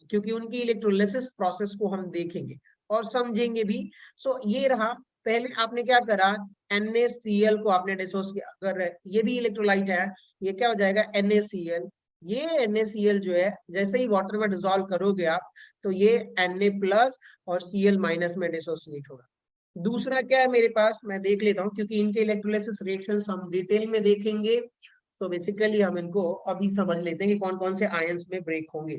क्योंकि उनकी इलेक्ट्रोलिसिस प्रोसेस को हम देखेंगे और समझेंगे भी। सो ये रहा, पहले आपने क्या करा, NaCl को आपने डिसोसिएट, अगर ये भी इलेक्ट्रोलाइट है, ये क्या हो जाएगा NaCl। ये NaCl जो है जैसे ही वाटर में डिसॉल्व करोगे आप, तो ये Na प्लस और Cl माइनस में डिसोसिएट होगा। दूसरा क्या है मेरे पास, मैं देख लेता हूँ, क्योंकि इनके इलेक्ट्रोलाइसिस रिएक्शंस हम डिटेल में देखेंगे। तो बेसिकली हम इनको अभी समझ लेते हैं कि कौन कौन से आयंस में ब्रेक होंगे।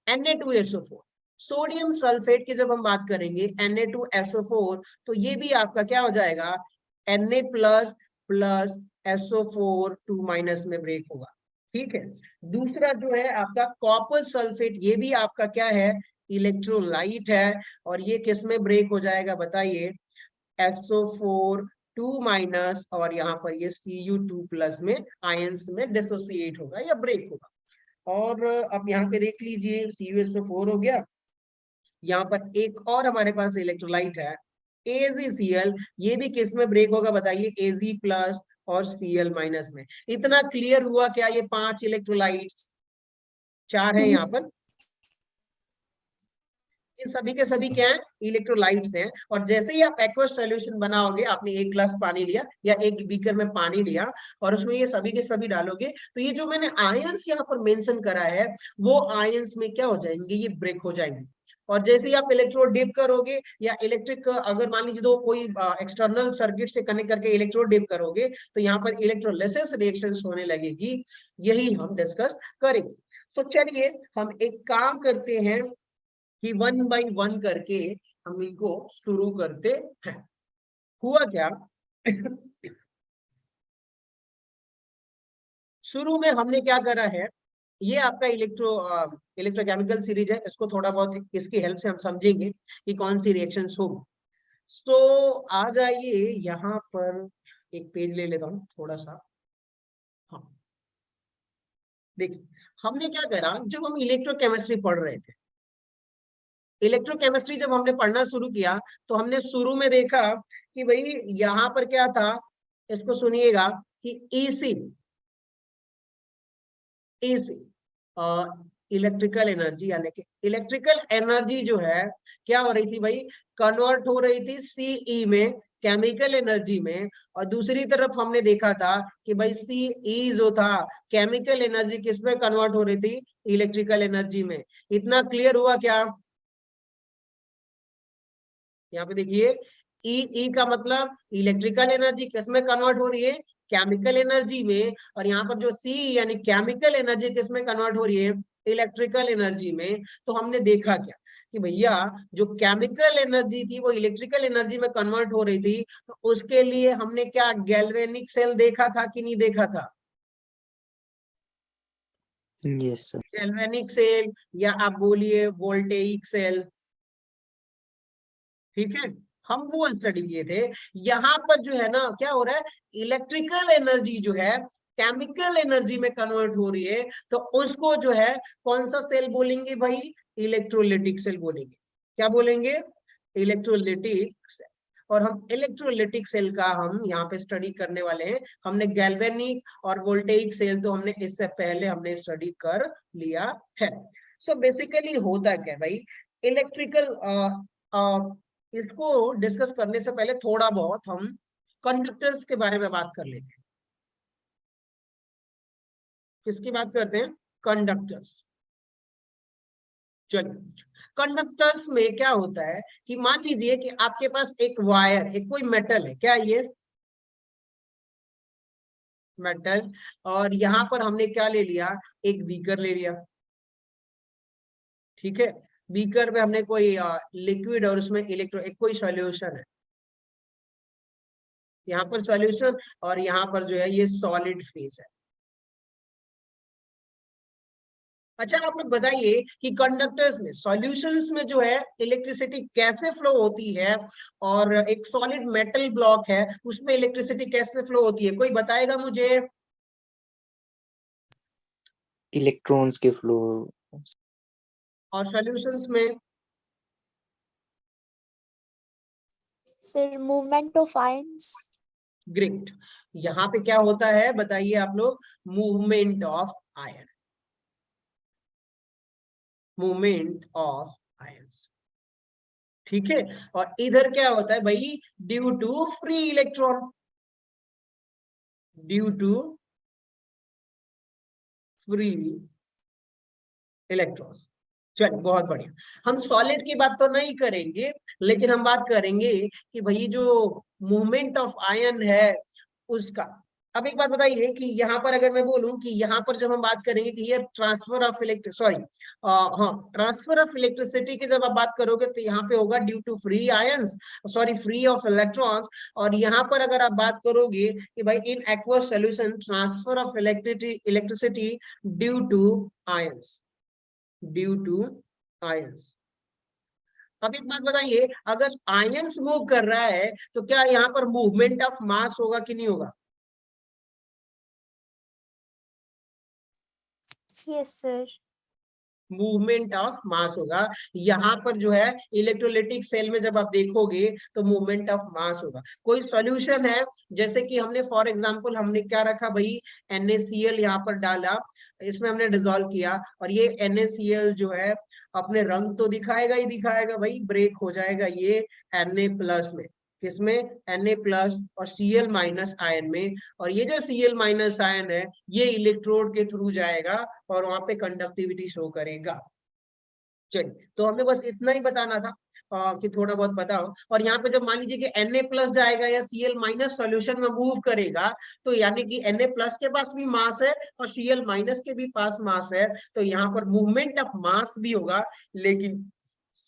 Na2SO4, सोडियम सल्फेट की जब हम बात करेंगे Na2SO4, तो ये भी आपका क्या हो जाएगा, Na plus plus SO4 2 minus में ब्रेक होगा। ठीक है, दूसरा जो है आपका कॉपर सल्फेट, ये भी आपका क्या है, इलेक्ट्रोलाइट है, और ये किस में ब्रेक हो जाएगा बताइए, SO4 2 माइनस, और यहाँ पर ये Cu2 प्लस में आयंस में डिसोसिएट होगा या ब्रेक होगा। और अब यहाँ पे देख लीजिए CuSO4 हो गया। यहाँ पर एक और हमारे पास इलेक्ट्रोलाइट है, AgCl, ये भी किस में ब्रेक होगा बताइए, Ag प्लस और Cl माइनस में। इतना क्लियर हुआ क्या? ये 5 इलेक्ट्रोलाइट्स, 4 है यहाँ पर, ये सभी के सभी क्या है? इलेक्ट्रोलाइट्स हैं। और जैसे ही आप एक्वस सॉल्यूशन बनाओगे, आपने 1 ग्लास पानी लिया या 1 बीकर में पानी लिया और उसमें ये सभी के सभी डालोगे, तो ये जो मैंने आयंस यहाँ पर मेंशन करा है, वो आयंस में क्या हो जाएंगे? ये ब्रेक हो जाएंगे। और जैसे ही आप इलेक्ट्रोड डिप करोगे या इलेक्ट्रिक, अगर मान लीजिए तो कोई एक्सटर्नल सर्किट से कनेक्ट करके इलेक्ट्रोड डिप करोगे, तो यहाँ पर इलेक्ट्रोलिसिस रिएक्शंस होने लगेगी। यही हम डिस्कस करेंगे। तो चलिए हम एक काम करते हैं कि 1 बाय 1 करके हम इनको शुरू करते हैं। हुआ क्या? शुरू में हमने क्या करा है, ये आपका इलेक्ट्रोकेमिकल सीरीज है, इसको थोड़ा बहुत इसकी हेल्प से हम समझेंगे कि कौन सी रिएक्शंस होगी। तो आ जाइए यहाँ पर, एक पेज ले लेता हूँ थोड़ा सा। हाँ, देखिए हमने क्या करा, जब हम इलेक्ट्रोकेमिस्ट्री पढ़ रहे थे, इलेक्ट्रोकेमिस्ट्री जब हमने पढ़ना शुरू किया, तो हमने शुरू में देखा कि भाई यहाँ पर क्या था, इसको सुनिएगा कि ईसी इलेक्ट्रिकल एनर्जी, यानी कि इलेक्ट्रिकल एनर्जी जो है क्या हो रही थी भाई, कन्वर्ट हो रही थी सीई में, केमिकल एनर्जी में। और दूसरी तरफ हमने देखा था कि भाई सीई जो था, केमिकल एनर्जी किस में कन्वर्ट हो रही थी? इलेक्ट्रिकल एनर्जी में। इतना क्लियर हुआ क्या? यहाँ पे देखिए, ई का मतलब इलेक्ट्रिकल एनर्जी किस में कन्वर्ट हो रही है? केमिकल एनर्जी में। और यहाँ पर जो सी यानी केमिकल एनर्जी किस में कन्वर्ट हो रही है? इलेक्ट्रिकल एनर्जी में। तो हमने देखा क्या कि भैया जो केमिकल एनर्जी थी वो इलेक्ट्रिकल एनर्जी में कन्वर्ट हो रही थी, तो उसके लिए हमने क्या गैल्वेनिक सेल देखा था कि नहीं देखा था? Yes, sir. गैल्वेनिक सेल, या आप बोलिए वोल्टेइक सेल, ठीक है, हम वो स्टडी किए थे। यहाँ पर जो है ना, क्या हो रहा है, इलेक्ट्रिकल एनर्जी जो है केमिकल एनर्जी में कन्वर्ट हो रही है, तो उसको जो है कौन सा सेल बोलेंगे भाई? इलेक्ट्रोलिटिक सेल बोलेंगे। क्या बोलेंगे? Electrolytic cell. और हम इलेक्ट्रोलिटिक सेल का हम यहाँ पे स्टडी करने वाले हैं। हमने गैल्वेनिक और वोल्टेइक सेल तो हमने इससे पहले हमने स्टडी कर लिया है। सो बेसिकली होता क्या भाई, इलेक्ट्रिकल, इसको डिस्कस करने से पहले थोड़ा बहुत हम कंडक्टर्स के बारे में बात कर लेते हैं। किसकी बात करते हैं? कंडक्टर्स। चलिए, कंडक्टर्स में क्या होता है कि मान लीजिए कि आपके पास एक वायर, एक कोई मेटल है, क्या ये मेटल, और यहां पर हमने क्या ले लिया? एक बीकर ले लिया, ठीक है। बीकर में हमने कोई लिक्विड और उसमें एक कोई सॉल्यूशन है, यहाँ पर सॉल्यूशन, और यहाँ पर जो है ये सॉलिड फेज है। अच्छा, आप लोग बताइए कि कंडक्टर्स में, सॉल्यूशंस में जो है इलेक्ट्रिसिटी कैसे फ्लो होती है, और एक सॉलिड मेटल ब्लॉक है उसमें इलेक्ट्रिसिटी कैसे फ्लो होती है? कोई बताएगा मुझे? Electrons के flow. और सॉल्यूशंस में? Sir, movement of ions. Great. यहाँ पे क्या होता है बताइए आप लोग? Movement of ion, movement of ions, ठीक है। और इधर क्या होता है भाई? Due to free electron, due to free electrons. चलिए, बहुत बढ़िया। हम सॉलिड की बात तो नहीं करेंगे, लेकिन हम बात करेंगे कि भाई जो मूवमेंट ऑफ आयन है उसका। अब एक बात बताइए कि यहाँ पर अगर मैं बोलूं कि यहाँ पर जब हम बात करेंगे कि ये transfer of transfer of electricity की जब आप बात करोगे, तो यहाँ पे होगा due to free ions, sorry free of electrons. और यहाँ पर अगर आप बात करोगे कि भाई in aqueous solution transfer of electricity due to ions, due to ions. अब एक बात बताइए, अगर आयंस मूव कर रहा है तो क्या यहाँ पर मूवमेंट ऑफ मास होगा कि नहीं होगा? Yes, sir. Movement of mass होगा। यहाँ पर जो है इलेक्ट्रोलाइटिक सेल में जब आप देखोगे तो मूवमेंट ऑफ मास होगा। कोई सॉल्यूशन है, जैसे कि हमने फॉर एग्जांपल हमने क्या रखा भाई, NaCl यहाँ पर डाला, इसमें हमने डिसॉल्व किया, और ये NaCl जो है अपने रंग तो दिखाएगा ही दिखाएगा भाई, ब्रेक हो जाएगा ये Na+ में, किसमें, Na+ और Cl- आयन में, और ये जो Cl- आयन है ये इलेक्ट्रोड के थ्रू जाएगा और वहां पे कंडक्टिविटी शो करेगा। चलिए, तो हमें बस इतना ही बताना था कि थोड़ा बहुत बताओ। और यहाँ पे जब मान लीजिए कि Na+ जाएगा या Cl- सॉल्यूशन में मूव करेगा, तो यानी कि Na+ के पास भी मास है और Cl- के भी पास मास है, तो यहाँ पर मूवमेंट ऑफ मास भी होगा। लेकिन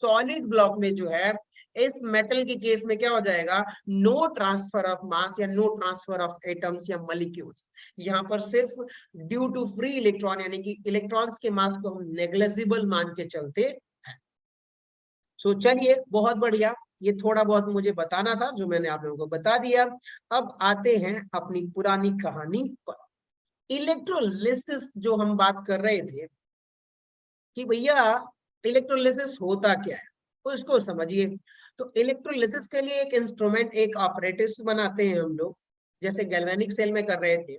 सॉलिड ब्लॉक में जो है, इस मेटल के केस में क्या हो जाएगा, नो ट्रांसफर ऑफ मास या नो ट्रांसफर ऑफ एटम्स या मॉलिक्यूल्स। यहाँ पर सिर्फ ड्यू टू फ्री इलेक्ट्रॉन, यानी कि इलेक्ट्रॉन्स के मास को हम नेग्लिजिबल मान के चलते हैं। सो चलिए, बहुत बढ़िया, ये थोड़ा बहुत मुझे बताना था जो मैंने आप लोगों को बता दिया। अब आते हैं अपनी पुरानी कहानी पर। इलेक्ट्रोलिसिस जो हम बात कर रहे थे कि भैया इलेक्ट्रोलिसिस होता क्या है, उसको समझिए। तो इलेक्ट्रोलिसिस के लिए एक इंस्ट्रूमेंट, एक ऑपरेटिव बनाते हैं हम लोग, जैसे गैल्वेनिक सेल में कर रहे थे।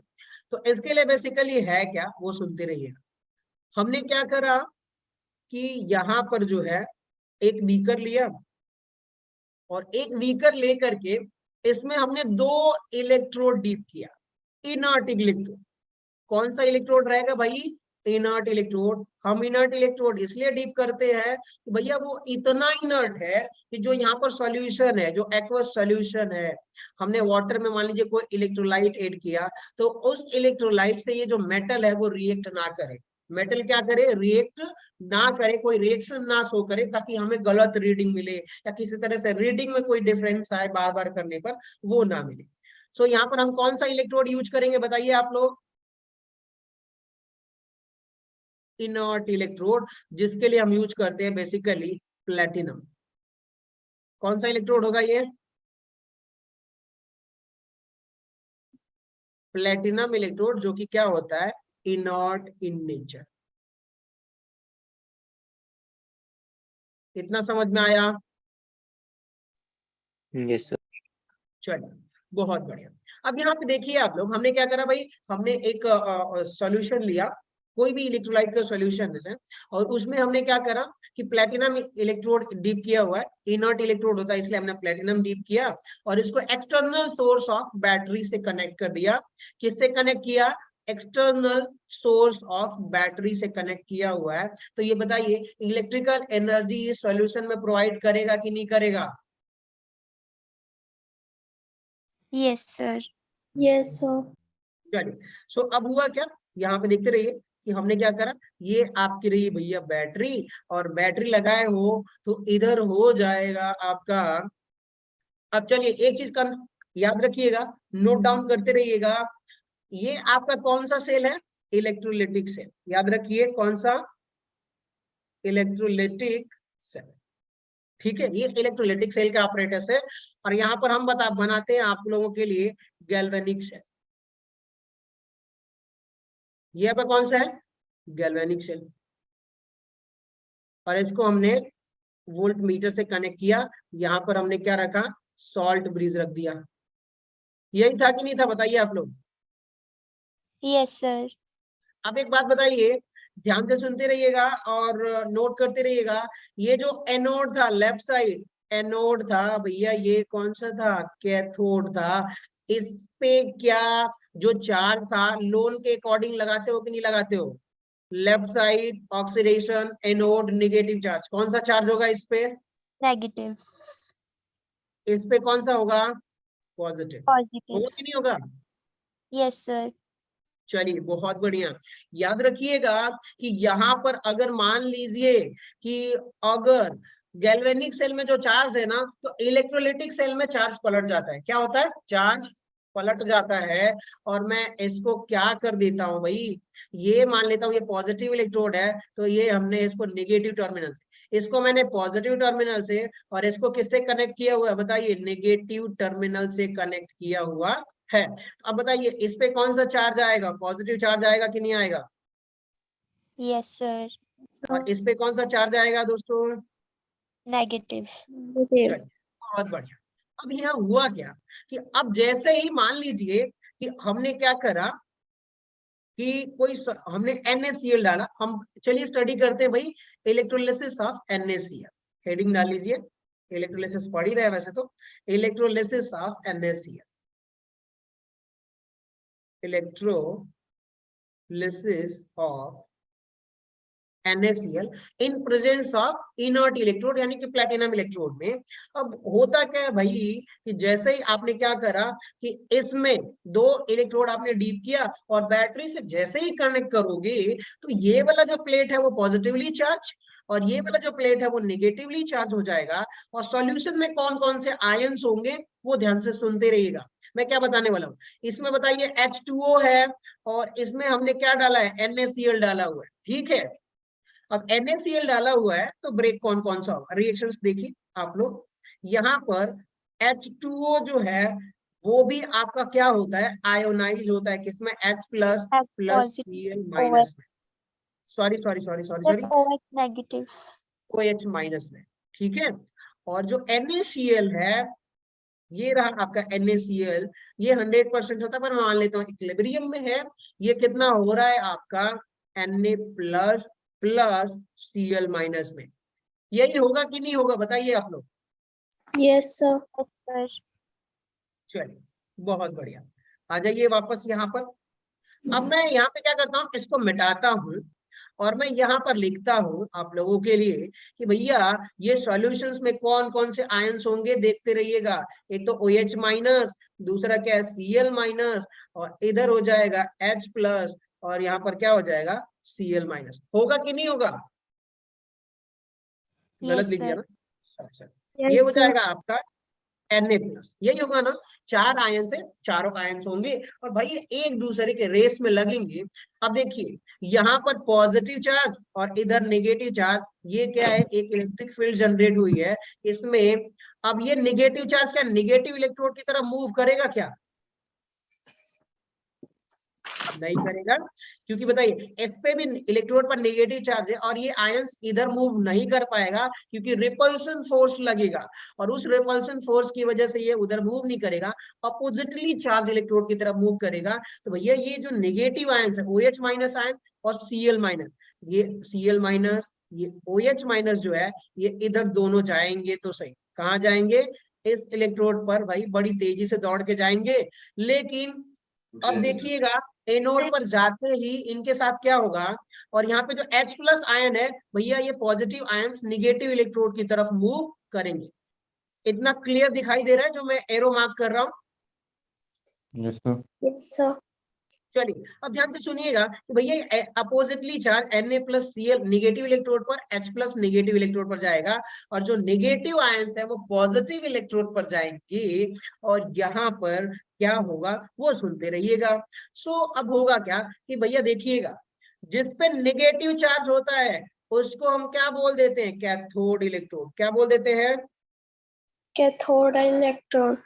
तो इसके लिए बेसिकली है क्या, वो सुनते रहिएगा। हमने क्या करा कि यहाँ पर जो है एक बीकर लिया, और एक बीकर लेकर के इसमें हमने 2 इलेक्ट्रोड डीप किया, इनर्ट इलेक्ट्रोड। कौन सा इलेक्ट्रोड रहेगा भाई, इनर्ट इलेक्ट्रोड। हम इनर्ट इलेक्ट्रोड इसलिए डीप करते हैं कि भैया वो इतना इनर्ट है कि जो यहाँ पर सॉल्यूशन है, जो एक्वस सॉल्यूशन है, हमने वाटर में मान लीजिए कोई इलेक्ट्रोलाइट ऐड किया, तो उस इलेक्ट्रोलाइट से ये जो मेटल है वो रिएक्ट ना करे। मेटल क्या करे, रिएक्ट ना करे, कोई रिएक्शन ना शो करे, ताकि हमें गलत रीडिंग मिले या किसी तरह से रीडिंग में कोई डिफरेंस आए बार बार करने पर, वो ना मिले। सो यहाँ पर हम कौन सा इलेक्ट्रोड यूज करेंगे बताइए आप लोग, इनर्ट इलेक्ट्रोड, जिसके लिए हम यूज करते हैं बेसिकली प्लेटिनम। कौन सा इलेक्ट्रोड होगा ये, प्लेटिनम इलेक्ट्रोड, जो कि क्या होता है, इनर्ट इन नेचर। इतना समझ में आया, Yes, sir. चलिए बहुत बढ़िया। अब यहाँ पे देखिए आप लोग, हमने क्या करा भाई, हमने एक सॉल्यूशन लिया, कोई भी इलेक्ट्रोलाइट का सॉल्यूशन जैसे, और उसमें हमने क्या करा कि प्लेटिनम इलेक्ट्रोड डीप किया हुआ है, इनर्ट इलेक्ट्रोड होता है इसलिए हमने प्लेटिनम डीप किया, और इसको एक्सटर्नल सोर्स ऑफ बैटरी से कनेक्ट कर दिया। किससे कनेक्ट किया, एक्सटर्नल सोर्स ऑफ बैटरी से कनेक्ट किया हुआ है। तो ये बताइए इलेक्ट्रिकल एनर्जी इस सॉल्यूशन में प्रोवाइड करेगा कि नहीं करेगा, Yes, sir. yes sir, चलिए। सो अब हुआ क्या, यहाँ पे देखते रहिए कि हमने क्या करा, ये आपकी रही भैया बैटरी, और बैटरी लगाए हो तो इधर हो जाएगा आपका। अब चलिए एक चीज का याद रखिएगा, नोट डाउन करते रहिएगा, ये आपका कौन सा सेल है, इलेक्ट्रोलाइटिक सेल। याद रखिए कौन सा, इलेक्ट्रोलाइटिक सेल। ठीक है, ये इलेक्ट्रोलाइटिक सेल का ऑपरेटस है। और यहाँ पर हम बनाते हैं आप लोगों के लिए गैल्वेनिक सेल। ये आपका कौन सा है, गैल्वेनिक सेल, और इसको हमने वोल्ट मीटर से कनेक्ट किया। यहाँ पर हमने क्या रखा, सॉल्ट ब्रिज रख दिया। यही था कि नहीं था, बताइए आप लोग। Yes, sir. अब एक बात बताइए, ध्यान से सुनते रहिएगा और नोट करते रहिएगा। ये जो एनोड था लेफ्ट साइड, एनोड था भैया, ये कौन सा था, कैथोड था। इस पे क्या जो चार्ज था लोन के अकॉर्डिंग लगाते हो कि नहीं लगाते हो, left side oxidation, anode negative charge, कौन सा चार्ज होगा इस पे, Negative. इस पे कौन सा होगा, पॉजिटिव। Positive. होगा कि नहीं होगा, Yes, sir. चलिए बहुत बढ़िया। याद रखिएगा कि यहाँ पर अगर मान लीजिए कि अगर गैल्वेनिक सेल में जो चार्ज है ना, तो इलेक्ट्रोलाइटिक सेल में चार्ज पलट जाता है। क्या होता है, चार्ज पलट जाता है। और मैं इसको क्या कर देता हूं भाई, ये मान लेता हूं ये पॉजिटिव इलेक्ट्रोड है, तो ये हमने इसको नेगेटिव टर्मिनल से, इसको मैंने पॉजिटिव टर्मिनल से, और इसको किससे कनेक्ट किया हुआ है बताइए, नेगेटिव टर्मिनल से कनेक्ट किया हुआ है। अब बताइए इस पे कौन सा चार्ज आएगा, पॉजिटिव चार्ज आएगा कि नहीं आएगा, Yes, sir. और इस पे कौन सा चार्ज आएगा दोस्तों? नेगेटिव। चलिए बहुत बढ़िया। अब यहाँ हुआ क्या कि अब जैसे ही मान लीजिए कि हमने क्या करा कि हमने NaCl डाला, हम चलिए स्टडी करते हैं भाई इलेक्ट्रोलिसिस ऑफ NaCl। हेडिंग डाल लीजिए, इलेक्ट्रोलिसिस पढ़ ही रहे हैं वैसे तो, electrolysis of NaCl, electrolysis of NaCl in presence of inert electrode यानी कि प्लेटिनम इलेक्ट्रोड में। अब होता क्या है भाई कि जैसे ही आपने क्या करा कि इसमें 2 इलेक्ट्रोड आपने डीप किया और बैटरी से जैसे ही कनेक्ट करोगे तो ये वाला जो प्लेट है वो पॉजिटिवली चार्ज और ये वाला जो प्लेट है वो नेगेटिवली चार्ज हो जाएगा। और सॉल्यूशन में कौन कौन से आयंस होंगे वो ध्यान से सुनते रहिएगा, मैं क्या बताने वाला हूँ। इसमें बताइए H2O है और इसमें हमने क्या डाला है? NaCl डाला हुआ है, ठीक है। अब NaCl डाला हुआ है तो ब्रेक कौन कौन सा होगा? रिएक्शंस देखिए आप लोग, यहाँ पर H2O जो है वो भी आपका क्या होता है? आयोनाइज होता है, किसमें? H plus plus Cl minus में, सॉरी नेगेटिव। OH माइनस में, ठीक है। और जो NaCl है ये रहा आपका NaCl, ये 100% होता है पर मैं मान लेता हूँ इक्विलिब्रियम में है। ये कितना हो रहा है आपका? Na plus plus Cl minus में। यही होगा कि नहीं होगा बताइए आप लोग? Yes sir. चलिए बहुत बढ़िया, आ जाइए वापस यहाँ पर। अब मैं यहाँ पे क्या करता हूँ, इसको मिटाता हूँ और मैं यहाँ पर लिखता हूँ आप लोगों के लिए कि भैया ये सॉल्यूशंस में कौन कौन से आयंस होंगे देखते रहिएगा। एक तो OH माइनस, दूसरा क्या है? Cl माइनस, और इधर हो जाएगा H प्लस और यहाँ पर क्या हो जाएगा? Cl minus. होगा कि नहीं होगा? गलत लिख दिया ना? अच्छा, ये हो जाएगा आपका Na प्लस, यही होगा ना। 4 आयन से चारों आयंस होंगे और भाई ये एक दूसरे के रेस में लगेंगे। अब देखिए यहाँ पर पॉजिटिव चार्ज और इधर नेगेटिव चार्ज, ये क्या है? एक इलेक्ट्रिक फील्ड जनरेट हुई है इसमें। अब ये नेगेटिव चार्ज क्या नेगेटिव इलेक्ट्रोड की तरफ मूव करेगा क्या? नहीं करेगा, क्योंकि बताइए इस पे भी इलेक्ट्रोड पर नेगेटिव चार्ज है और ये आयंस इधर मूव नहीं कर पाएगा क्योंकि रिपल्शन फोर्स लगेगा और उस रिपल्शन फोर्स की वजह से ये उधर मूव नहीं करेगा, अपोजिटली चार्ज इलेक्ट्रोड की तरफ मूव करेगा। तो भैया ये जो नेगेटिव आयंस है OH माइनस आयन और Cl माइनस, ये Cl माइनस ये OH माइनस जो है ये इधर दोनों जाएंगे तो सही, कहाँ जाएंगे? इस इलेक्ट्रोड पर भाई बड़ी तेजी से दौड़ के जाएंगे। लेकिन अब देखिएगा एनोड पर जाते ही इनके साथ क्या होगा, और यहाँ पे जो H प्लस आयन है भैया ये पॉजिटिव आयंस निगेटिव इलेक्ट्रोड की तरफ मूव करेंगे। इतना क्लियर दिखाई दे रहा है जो मैं एरो मार्क कर रहा हूँ? Yes sir. चलिए अब ध्यान से सुनिएगा कि भैया oppositely charge Na plus Cl negative electrode पर, H प्लस निगेटिव इलेक्ट्रोड पर जाएगा और जो नेगेटिव आयंस है वो पॉजिटिव इलेक्ट्रोड पर जाएंगे। और यहाँ पर क्या होगा वो सुनते रहिएगा। अब होगा क्या कि भैया देखिएगा जिस पे नेगेटिव चार्ज होता है उसको हम क्या बोल देते हैं? Cathode electrode. क्या बोल देते हैं? Cathode electrode.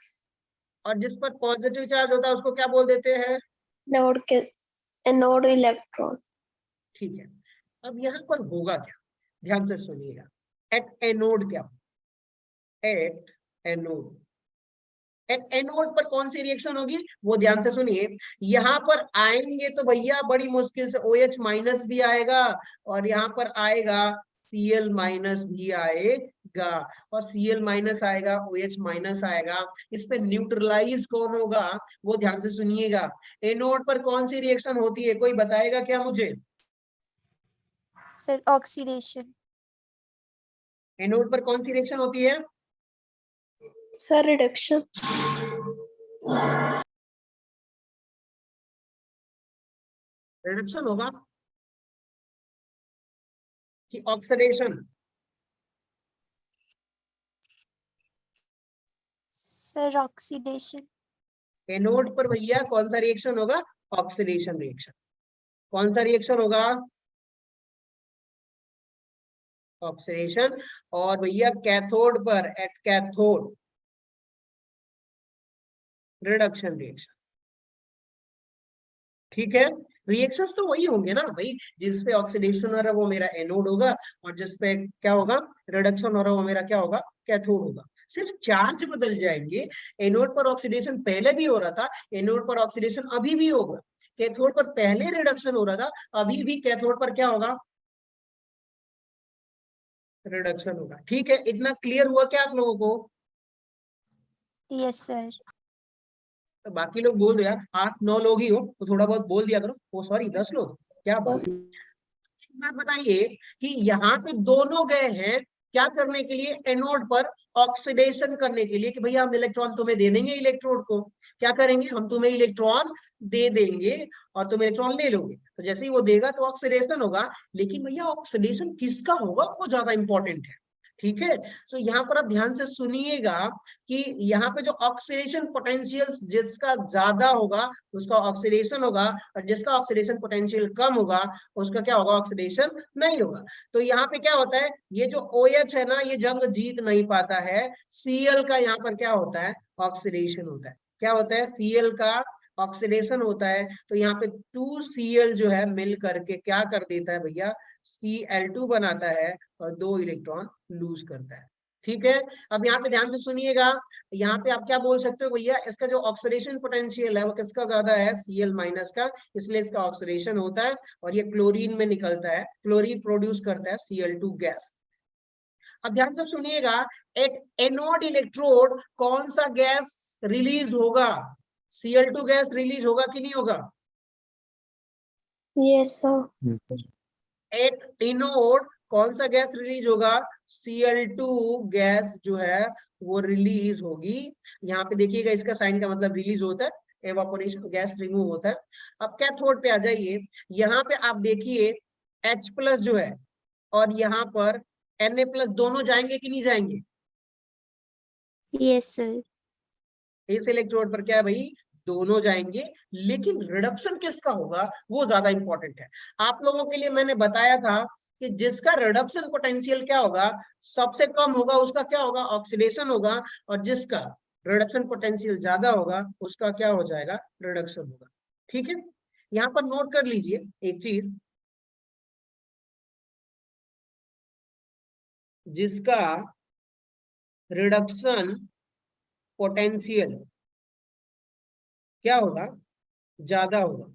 और जिस पर पॉजिटिव चार्ज होता है उसको क्या बोल देते हैं? Anode electrode. ठीक है। अब यहाँ पर होगा क्या, ध्यान से सुनिएगा। एट एनोड क्या? एट एनोड, एट एनोड पर कौन सी रिएक्शन होगी वो ध्यान से सुनिए। यहाँ पर आएंगे तो भैया बड़ी मुश्किल से OH माइनस भी आएगा और यहाँ पर आएगा Cl माइनस भी आएगा और Cl माइनस आएगा OH माइनस आएगा। इस पे न्यूट्रलाइज कौन होगा वो ध्यान से सुनिएगा। एनोड पर कौन सी रिएक्शन होती है कोई बताएगा क्या मुझे? Sir oxidation. एनोड पर कौन सी रिएक्शन होती है? Sir reduction. रिडक्शन होगा कि ऑक्सीडेशन? Sir oxidation. एनोड पर भैया कौन सा रिएक्शन होगा? Oxidation reaction. कौन सा रिएक्शन होगा? ऑक्सीडेशन। और भैया कैथोड पर, एट कैथोड, रिडक्शन रिएक्शन। ठीक है, रिएक्शंस तो वही होंगे ना भाई, जिस पे ऑक्सीडेशन हो रहा है वो मेरा एनोड होगा, और जिस पे क्या होगा, रिडक्शन हो रहा है वो मेरा क्या होगा, कैथोड होगा। सिर्फ चार्ज बदल जाएंगे। एनोड पर ऑक्सीडेशन पहले भी हो रहा था, एनोड पर ऑक्सीडेशन अभी भी होगा। कैथोड पर पहले रिडक्शन हो रहा था, अभी भी कैथोड पर क्या होगा, रिडक्शन होगा। ठीक है, इतना क्लियर हुआ क्या आप लोगों को? Yes sir. तो बाकी लोग बोल दो यार, 8-9 लोग ही हो तो थोड़ा बहुत बोल दिया करो। ओ सॉरी 10 लोग, क्या बात। एक बात बताइए कि यहाँ पे दोनों गए हैं क्या करने के लिए, एनोड पर ऑक्सीडेशन करने के लिए, कि भैया हम इलेक्ट्रॉन तुम्हें दे देंगे, इलेक्ट्रोड को क्या करेंगे, हम तुम्हें इलेक्ट्रॉन दे देंगे और तुम इलेक्ट्रॉन ले लोगे। तो जैसे ही वो देगा तो ऑक्सीडेशन होगा, लेकिन भैया ऑक्सीडेशन किसका होगा वो ज्यादा इंपॉर्टेंट है। ठीक है, तो यहाँ पर आप ध्यान से सुनिएगा कि यहाँ पे जो ऑक्सीडेशन पोटेंशियल जिसका ज्यादा होगा उसका ऑक्सीडेशन होगा, और जिसका ऑक्सीडेशन पोटेंशियल कम होगा उसका क्या होगा, ऑक्सीडेशन नहीं होगा। तो यहाँ पे क्या होता है, ये जो OH है ना, ये जंग जीत नहीं पाता है। Cl का यहाँ पर क्या होता है, ऑक्सीडेशन होता है। क्या होता है, Cl का ऑक्सीडेशन होता है। तो यहाँ पे 2Cl जो है मिल करके क्या कर देता है भैया, Cl2 बनाता है और 2 इलेक्ट्रॉन लूज करता है। ठीक है, अब यहाँ पे ध्यान से सुनिएगा, यहाँ पे आप क्या बोल सकते हो भैया, इसका जो ऑक्सीडेशन पोटेंशियल है वो किसका ज्यादा है, Cl माइनस का, इसलिए इसका ऑक्सीडेशन होता है और ये क्लोरीन में निकलता है, क्लोरीन प्रोड्यूस करता है Cl2 गैस। अब ध्यान से सुनिएगा, एट एनोड इलेक्ट्रोड कौन सा गैस रिलीज होगा, Cl2 गैस रिलीज होगा कि नहीं होगा? Yes sir. एट एनोड कौन सा गैस रिलीज होगा, Cl2 गैस जो है वो रिलीज होगी। यहाँ पे देखिएगा, इसका साइन का मतलब रिलीज होता है, एवापोरेशन, गैस रिमूव होता है। अब कैथोड पे आ जाइए, यहाँ पे आप देखिए H+ जो है और यहाँ पर Na+ दोनों जाएंगे कि नहीं जाएंगे? Yes sir. इस इलेक्ट्रोड पर क्या है भाई, दोनों जाएंगे, लेकिन रिडक्शन किसका होगा वो ज्यादा इंपॉर्टेंट है। आप लोगों के लिए मैंने बताया था कि जिसका रिडक्शन पोटेंशियल क्या होगा, सबसे कम होगा, उसका क्या होगा, ऑक्सीडेशन होगा, और जिसका रिडक्शन पोटेंशियल ज्यादा होगा उसका क्या हो जाएगा, रिडक्शन होगा। ठीक है, यहाँ पर नोट कर लीजिए एक चीज, जिसका रिडक्शन पोटेंशियल क्या होगा, ज्यादा होगा,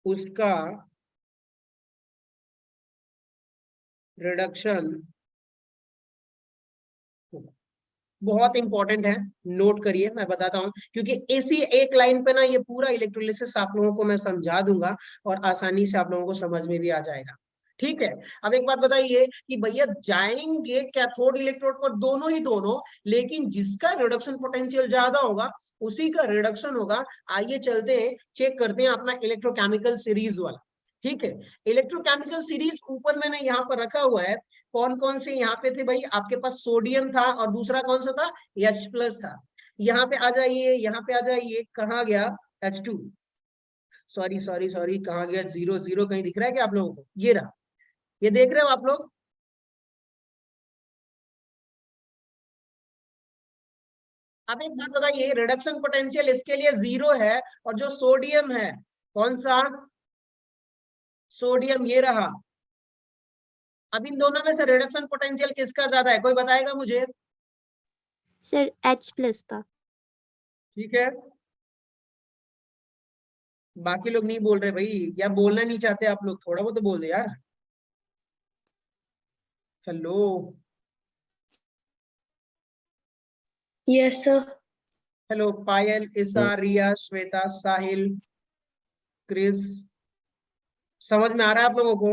उसका रिडक्शन बहुत इंपॉर्टेंट है। नोट करिए, मैं बताता हूं, क्योंकि इसी एक लाइन पे ना ये पूरा इलेक्ट्रोलिसिस आप लोगों को मैं समझा दूंगा और आसानी से आप लोगों को समझ में भी आ जाएगा। ठीक है, अब एक बात बताइए कि भैया जाएंगे कैथोड इलेक्ट्रोड पर दोनों ही दोनों, लेकिन जिसका रिडक्शन पोटेंशियल ज्यादा होगा उसी का रिडक्शन होगा। आइए चलते हैं, चेक करते हैं अपना इलेक्ट्रोकेमिकल सीरीज वाला। ठीक है, इलेक्ट्रोकेमिकल सीरीज ऊपर मैंने यहाँ पर रखा हुआ है। कौन कौन से यहाँ पे थे भाई, आपके पास सोडियम था और दूसरा कौन सा था, H+ था। यहाँ पे आ जाइए, यहाँ पे आ जाइए, कहाँ गया, H2, सॉरी सॉरी सॉरी, कहाँ गया, 0 0 कहीं दिख रहा है क्या आप लोगों को, ये रहा, ये देख रहे हो आप लोग? अब एक बात बताइए, रिडक्शन पोटेंशियल इसके लिए 0 है, और जो सोडियम है, कौन सा, सोडियम, ये रहा। अब इन दोनों में से रिडक्शन पोटेंशियल किसका ज्यादा है, कोई बताएगा मुझे? सर H+ का। ठीक है, बाकी लोग नहीं बोल रहे भाई, या बोलना नहीं चाहते आप लोग, थोड़ा बहुत तो बोल दे यार। Hello, yes sir. हेलो, पायल, ईसा, रिया, श्वेता, साहिल, क्रिस, समझ में आ रहा है आप लोगों को?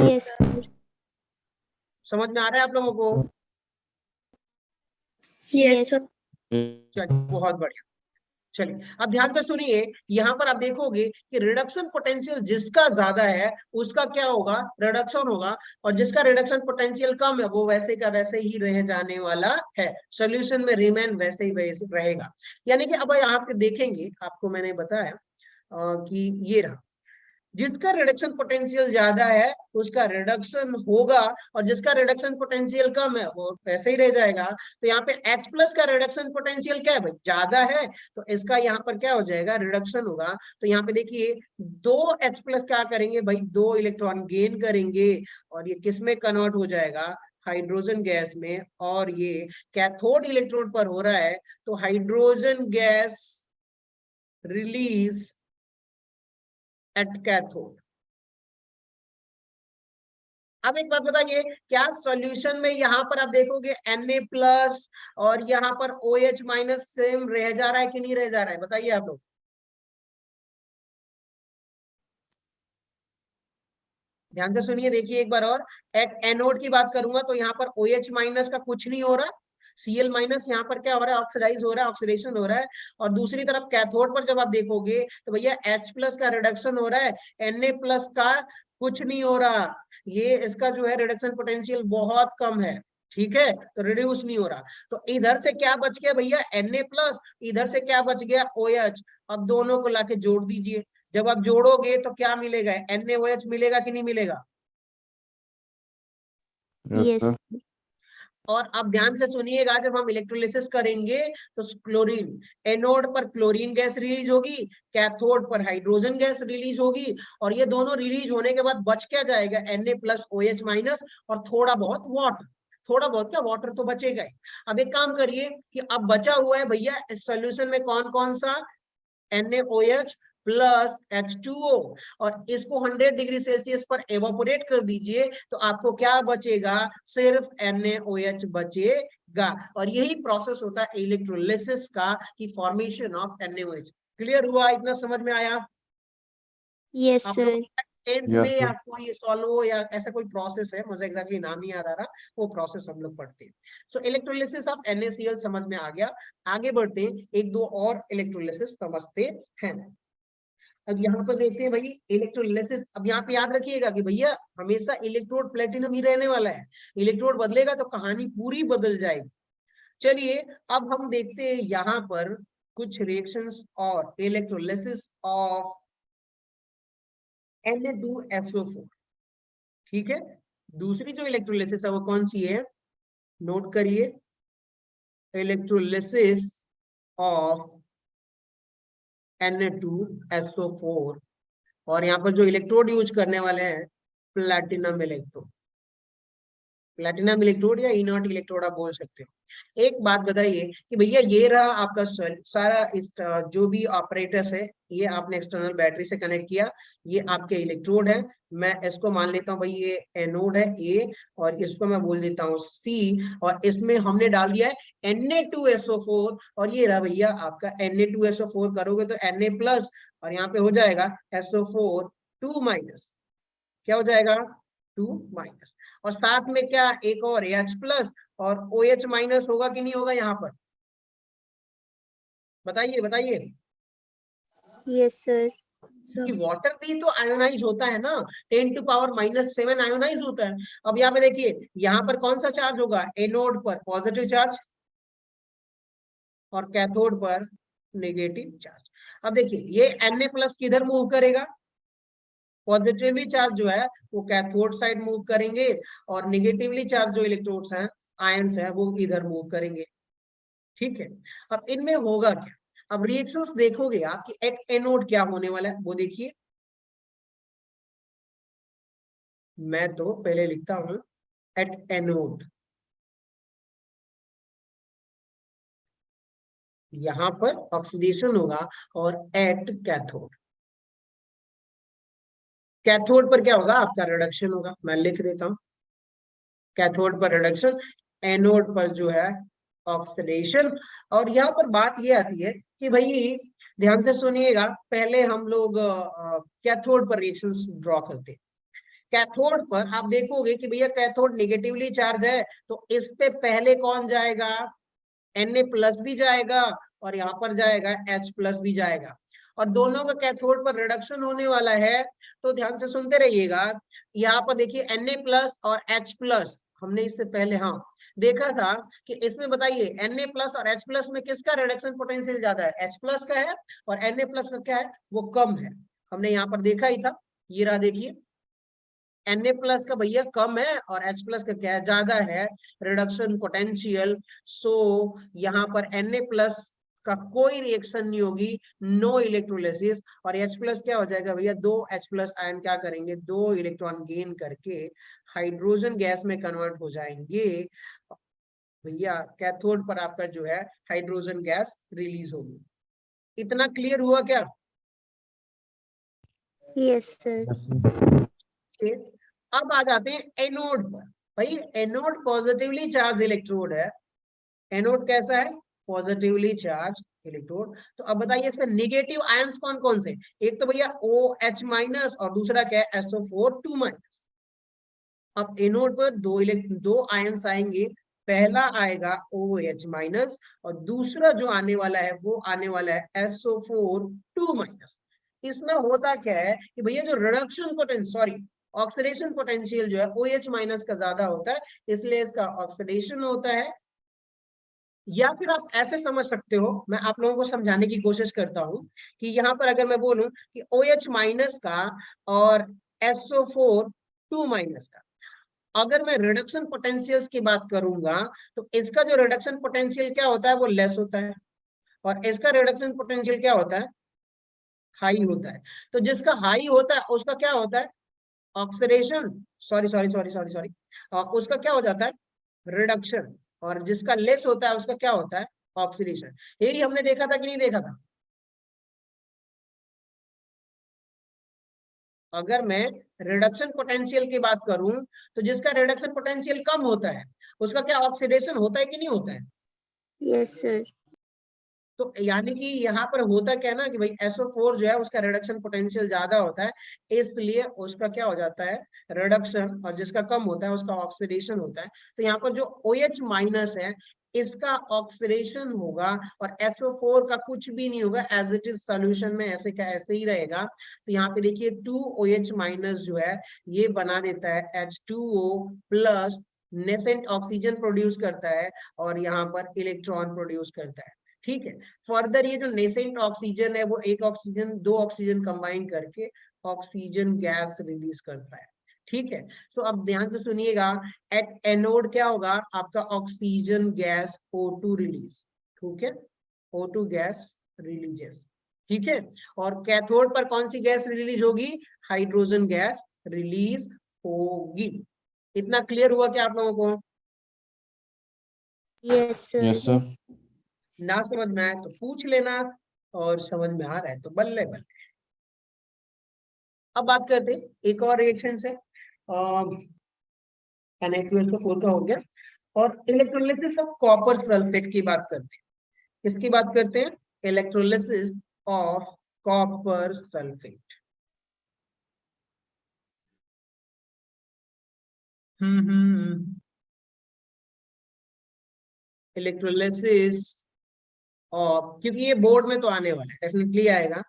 Yes sir. समझ में आ रहा है आप लोगों को? Yes sir. चलिए, बहुत बढ़िया। चलिए, अब ध्यान से सुनिए, यहाँ पर आप देखोगे कि रिडक्शन पोटेंशियल जिसका ज्यादा है उसका क्या होगा, रिडक्शन होगा, और जिसका रिडक्शन पोटेंशियल कम है वो वैसे का वैसे ही रह जाने वाला है, सोल्यूशन में रिमेन वैसे ही वैसे रहेगा। यानी कि अब यहाँ पे देखेंगे, आपको मैंने बताया कि ये रहा, जिसका रिडक्शन पोटेंशियल ज्यादा है उसका रिडक्शन होगा, और जिसका रिडक्शन पोटेंशियल कम है वो वैसे ही रह जाएगा। तो यहाँ पे H प्लस का रिडक्शन पोटेंशियल क्या है भाई, ज्यादा है, तो इसका यहाँ पर क्या हो जाएगा, रिडक्शन होगा। तो यहाँ पे देखिए 2H प्लस क्या करेंगे भाई, 2 इलेक्ट्रॉन गेन करेंगे, और ये किस में कन्वर्ट हो जाएगा, हाइड्रोजन गैस में, और ये कैथोड इलेक्ट्रोड पर हो रहा है, तो hydrogen gas release at cathode. अब एक बात बताइए, क्या सॉल्यूशन में यहाँ पर आप देखोगे Na प्लस और यहाँ पर OH माइनस सेम रह जा रहा है कि नहीं रह जा रहा है, बताइए आप लोग। ध्यान से सुनिए, देखिए एक बार और, एट एनोड की बात करूंगा तो यहाँ पर OH माइनस का कुछ नहीं हो रहा, Cl माइनस यहाँ पर क्या हो रहा है, ऑक्सीडाइज हो रहा है, ऑक्सीडेशन हो रहा है। और दूसरी तरफ कैथोड पर जब आप देखोगे तो भैया H प्लस का रिडक्शन हो रहा है, Na प्लस का कुछ नहीं हो रहा, ये इसका जो है रिडक्शन पोटेंशियल बहुत कम है, ठीक है, तो रिड्यूस नहीं हो रहा। तो इधर से क्या बच गया भैया, Na प्लस, इधर से क्या बच गया, OH। अब दोनों को लाके जोड़ दीजिए, जब आप जोड़ोगे तो क्या मिलेगा, NaOH मिलेगा कि नहीं मिलेगा। यस और अब ध्यान से सुनिएगा, जब हम इलेक्ट्रोलिसिस करेंगे तो क्लोरीन, एनोड पर क्लोरीन गैस रिलीज होगी, कैथोड पर हाइड्रोजन गैस रिलीज होगी, और ये दोनों रिलीज होने के बाद बच क्या जाएगा, Na प्लस OH माइनस, और थोड़ा बहुत वाटर, थोड़ा बहुत क्या वाटर तो बचेगा ही। अब एक काम करिए कि अब बचा हुआ है भैया इस सोल्यूशन में कौन कौन सा, NaOH प्लस H2O, और इसको 100 डिग्री सेल्सियस पर एवापोरेट कर दीजिए, तो आपको क्या बचेगा, सिर्फ NaOH बचेगा। और यही प्रोसेस होता है इलेक्ट्रोलिसिस का, की फॉर्मेशन ऑफ NaOH। क्लियर हुआ, इतना समझ में आया यस आप सर लोग 10th में, या कोई सॉल्व या ऐसा कोई प्रोसेस है, मुझे एग्जैक्टली नाम नहीं याद आ रहा, वो प्रोसेस हम लोग पढ़ते हैं। सो इलेक्ट्रोलिसिस ऑफ NaCl समझ में आ गया। आगे बढ़ते हैं, एक दो और इलेक्ट्रोलिसिस समझते हैं। अब यहाँ पर देखते हैं भाई इलेक्ट्रोलिसिस। अब यहाँ पे याद रखिएगा कि भैया हमेशा इलेक्ट्रोड प्लेटिनम ही रहने वाला है, इलेक्ट्रोड बदलेगा तो कहानी पूरी बदल जाएगी। चलिए अब हम देखते हैं यहाँ पर कुछ रिएक्शंस और इलेक्ट्रोलिसिस ऑफ Na2SO4, ठीक है। दूसरी जो इलेक्ट्रोलिसिस है वो कौन सी है, नोट करिए, इलेक्ट्रोलिसिस ऑफ Na2SO4, और यहाँ पर जो इलेक्ट्रोड यूज करने वाले हैं प्लैटिनम इलेक्ट्रोड, प्लैटिनम इलेक्ट्रोड या इनर्ट इलेक्ट्रोड आप बोल सकते हो। एक बात बताइए कि भैया ये रहा आपका सारा इस जो भी ऑपरेटर्स है, ये आपने एक्सटर्नल बैटरी से कनेक्ट किया, ये आपके इलेक्ट्रोड है, मैं इसको मान लेता हूँ भाई ये एनोड है A, और इसको मैं बोल देता हूँ C, और इसमें हमने डाल दिया है Na2SO4, और ये रहा भैया आपका Na2SO4 करोगे तो Na प्लस, और यहाँ पे हो जाएगा SO4 2 माइनस, क्या हो जाएगा 2 माइनस, और साथ में क्या एक और H प्लस, और OH माइनस होगा कि नहीं होगा यहाँ पर, बताइए बताइए। यस सर कि वाटर भी तो आयोनाइज होता है ना, 10⁻⁻7 आयोनाइज होता है। अब यहाँ पे देखिए, यहाँ पर कौन सा चार्ज होगा, एनोड पर पॉजिटिव चार्ज, और कैथोड पर नेगेटिव चार्ज। अब देखिए ये Na प्लस किधर मूव करेगा, पॉजिटिवली चार्ज जो है वो कैथोड साइड मूव करेंगे, और निगेटिवली चार्ज जो इलेक्ट्रोड्स हैं, आयंस है, वो इधर मूव करेंगे, ठीक है। अब इनमें होगा क्या, अब रिएक्शंस देखोगे आप कि एट एनोड क्या होने वाला है, वो देखिए, मैं तो पहले लिखता हूं एट एनोड, यहां पर ऑक्सीडेशन होगा, और एट कैथोड, कैथोड पर क्या होगा, आपका रिडक्शन होगा, मैं लिख देता हूं, कैथोड पर रिडक्शन, एनोड पर जो है ऑक्सीडेशन। और यहाँ पर बात ये आती है कि भाई ध्यान से सुनिएगा, पहले हम लोग कैथोड पर रिएक्शंस ड्रॉ करते हैं। कैथोड पर आप देखोगे कि भैया कैथोड नेगेटिवली चार्ज है, तो इससे पहले कौन जाएगा, Na प्लस भी जाएगा, और यहाँ पर जाएगा H प्लस भी जाएगा, और दोनों का कैथोड पर रिडक्शन होने वाला है। तो ध्यान से सुनते रहिएगा, यहाँ पर देखिए Na प्लस और H प्लस, हमने इससे पहले हाँ देखा था कि इसमें बताइए Na प्लस और H प्लस में किसका रिडक्शन पोटेंशियल ज्यादा है, H प्लस का है, और Na प्लस का क्या है, वो कम है, हमने यहाँ पर देखा ही था। ये रहा देखिए, Na+ का भैया कम है और H+ का क्या है, ज्यादा है, रिडक्शन पोटेंशियल। सो यहाँ पर Na+ का कोई रिएक्शन नहीं होगी, नो इलेक्ट्रोलिसिस। और H+ क्या हो जाएगा भैया, 2H+ आयन क्या करेंगे, 2 इलेक्ट्रॉन गेन करके हाइड्रोजन गैस में कन्वर्ट हो जाएंगे भैया। कैथोड पर आपका जो है हाइड्रोजन गैस रिलीज होगी। इतना क्लियर हुआ क्या? Yes, sir. ओके, अब आ जाते हैं एनोड पर। भाई एनोड पॉजिटिवली चार्ज इलेक्ट्रोड है। एनोड कैसा है, पॉजिटिवली चार्ज इलेक्ट्रोड। तो अब बताइए इसका निगेटिव आयंस कौन कौन से, एक तो भैया OH- और दूसरा क्या है, SO4 2-। अब एनोड पर दो आयंस आएंगे, पहला आएगा OH- और दूसरा जो आने वाला है वो आने वाला है SO4 2-। इसमें होता क्या है कि भैया जो reduction potential, sorry oxidation potential जो है OH- का ज्यादा होता है, इसलिए इसका ऑक्सीडेशन होता है। या फिर आप ऐसे समझ सकते हो, मैं आप लोगों को समझाने की कोशिश करता हूं कि यहाँ पर अगर मैं बोलूं कि OH- का और SO4 2- का, अगर मैं रिडक्शन पोटेंशियल्स की बात करूंगा तो इसका जो रिडक्शन पोटेंशियल क्या होता है वो लेस होता है, और इसका रिडक्शन पोटेंशियल क्या होता है, हाई होता है। तो जिसका हाई होता है उसका क्या होता है, oxidation, sorry sorry sorry sorry sorry, उसका क्या हो जाता है, रिडक्शन। और जिसका लेस होता है उसका क्या होता है, ऑक्सीडेशन। यही हमने देखा था कि नहीं देखा था? अगर मैं रिडक्शन पोटेंशियल की बात करूं तो जिसका रिडक्शन पोटेंशियल कम होता है उसका क्या ऑक्सीडेशन होता है कि नहीं होता है? Yes, sir. तो यानी कि यहाँ पर होता क्या है ना कि भाई SO4 जो है उसका रिडक्शन पोटेंशियल ज्यादा होता है, इसलिए उसका क्या हो जाता है, रिडक्शन। और जिसका कम होता है उसका ऑक्सीडेशन होता है। तो यहाँ पर जो OH- है इसका ऑक्सीडेशन होगा, और SO4 का कुछ भी नहीं होगा, एज इट इज सोल्यूशन में ऐसे का ऐसे ही रहेगा। तो यहाँ पे देखिए 2OH- जो है ये बना देता है H2O+, नेसेंट ऑक्सीजन प्रोड्यूस करता है और यहाँ पर इलेक्ट्रॉन प्रोड्यूस करता है। ठीक है, फर्दर ये जो नेसेंट ऑक्सीजन है वो एक ऑक्सीजन दो ऑक्सीजन कंबाइन करके ऑक्सीजन गैस रिलीज करता है। ठीक है, सो अब ध्यान से सुनिएगा, एट एनोड क्या होगा आपका, ऑक्सीजन गैस O2 रिलीज। ठीक है, O2 गैस रिलीजेस। ठीक है, और कैथोड पर कौन सी गैस रिलीज होगी, हाइड्रोजन गैस रिलीज होगी। इतना क्लियर हुआ क्या आप लोगों को? Yes, sir. Yes, sir. ना समझ में आए तो पूछ लेना, और समझ में आ रहा है तो बल्ले बल्ले। अब बात करते हैं एक और रिएक्शन से, Na2SO4 का हो गया, और इलेक्ट्रोलिसिस ऑफ कॉपर सल्फेट की बात करते हैं। किसकी बात करते हैं, electrolysis of copper sulphate. Electrolysis of, क्योंकि ये बोर्ड में तो आने वाला है, डेफिनेटली आएगा,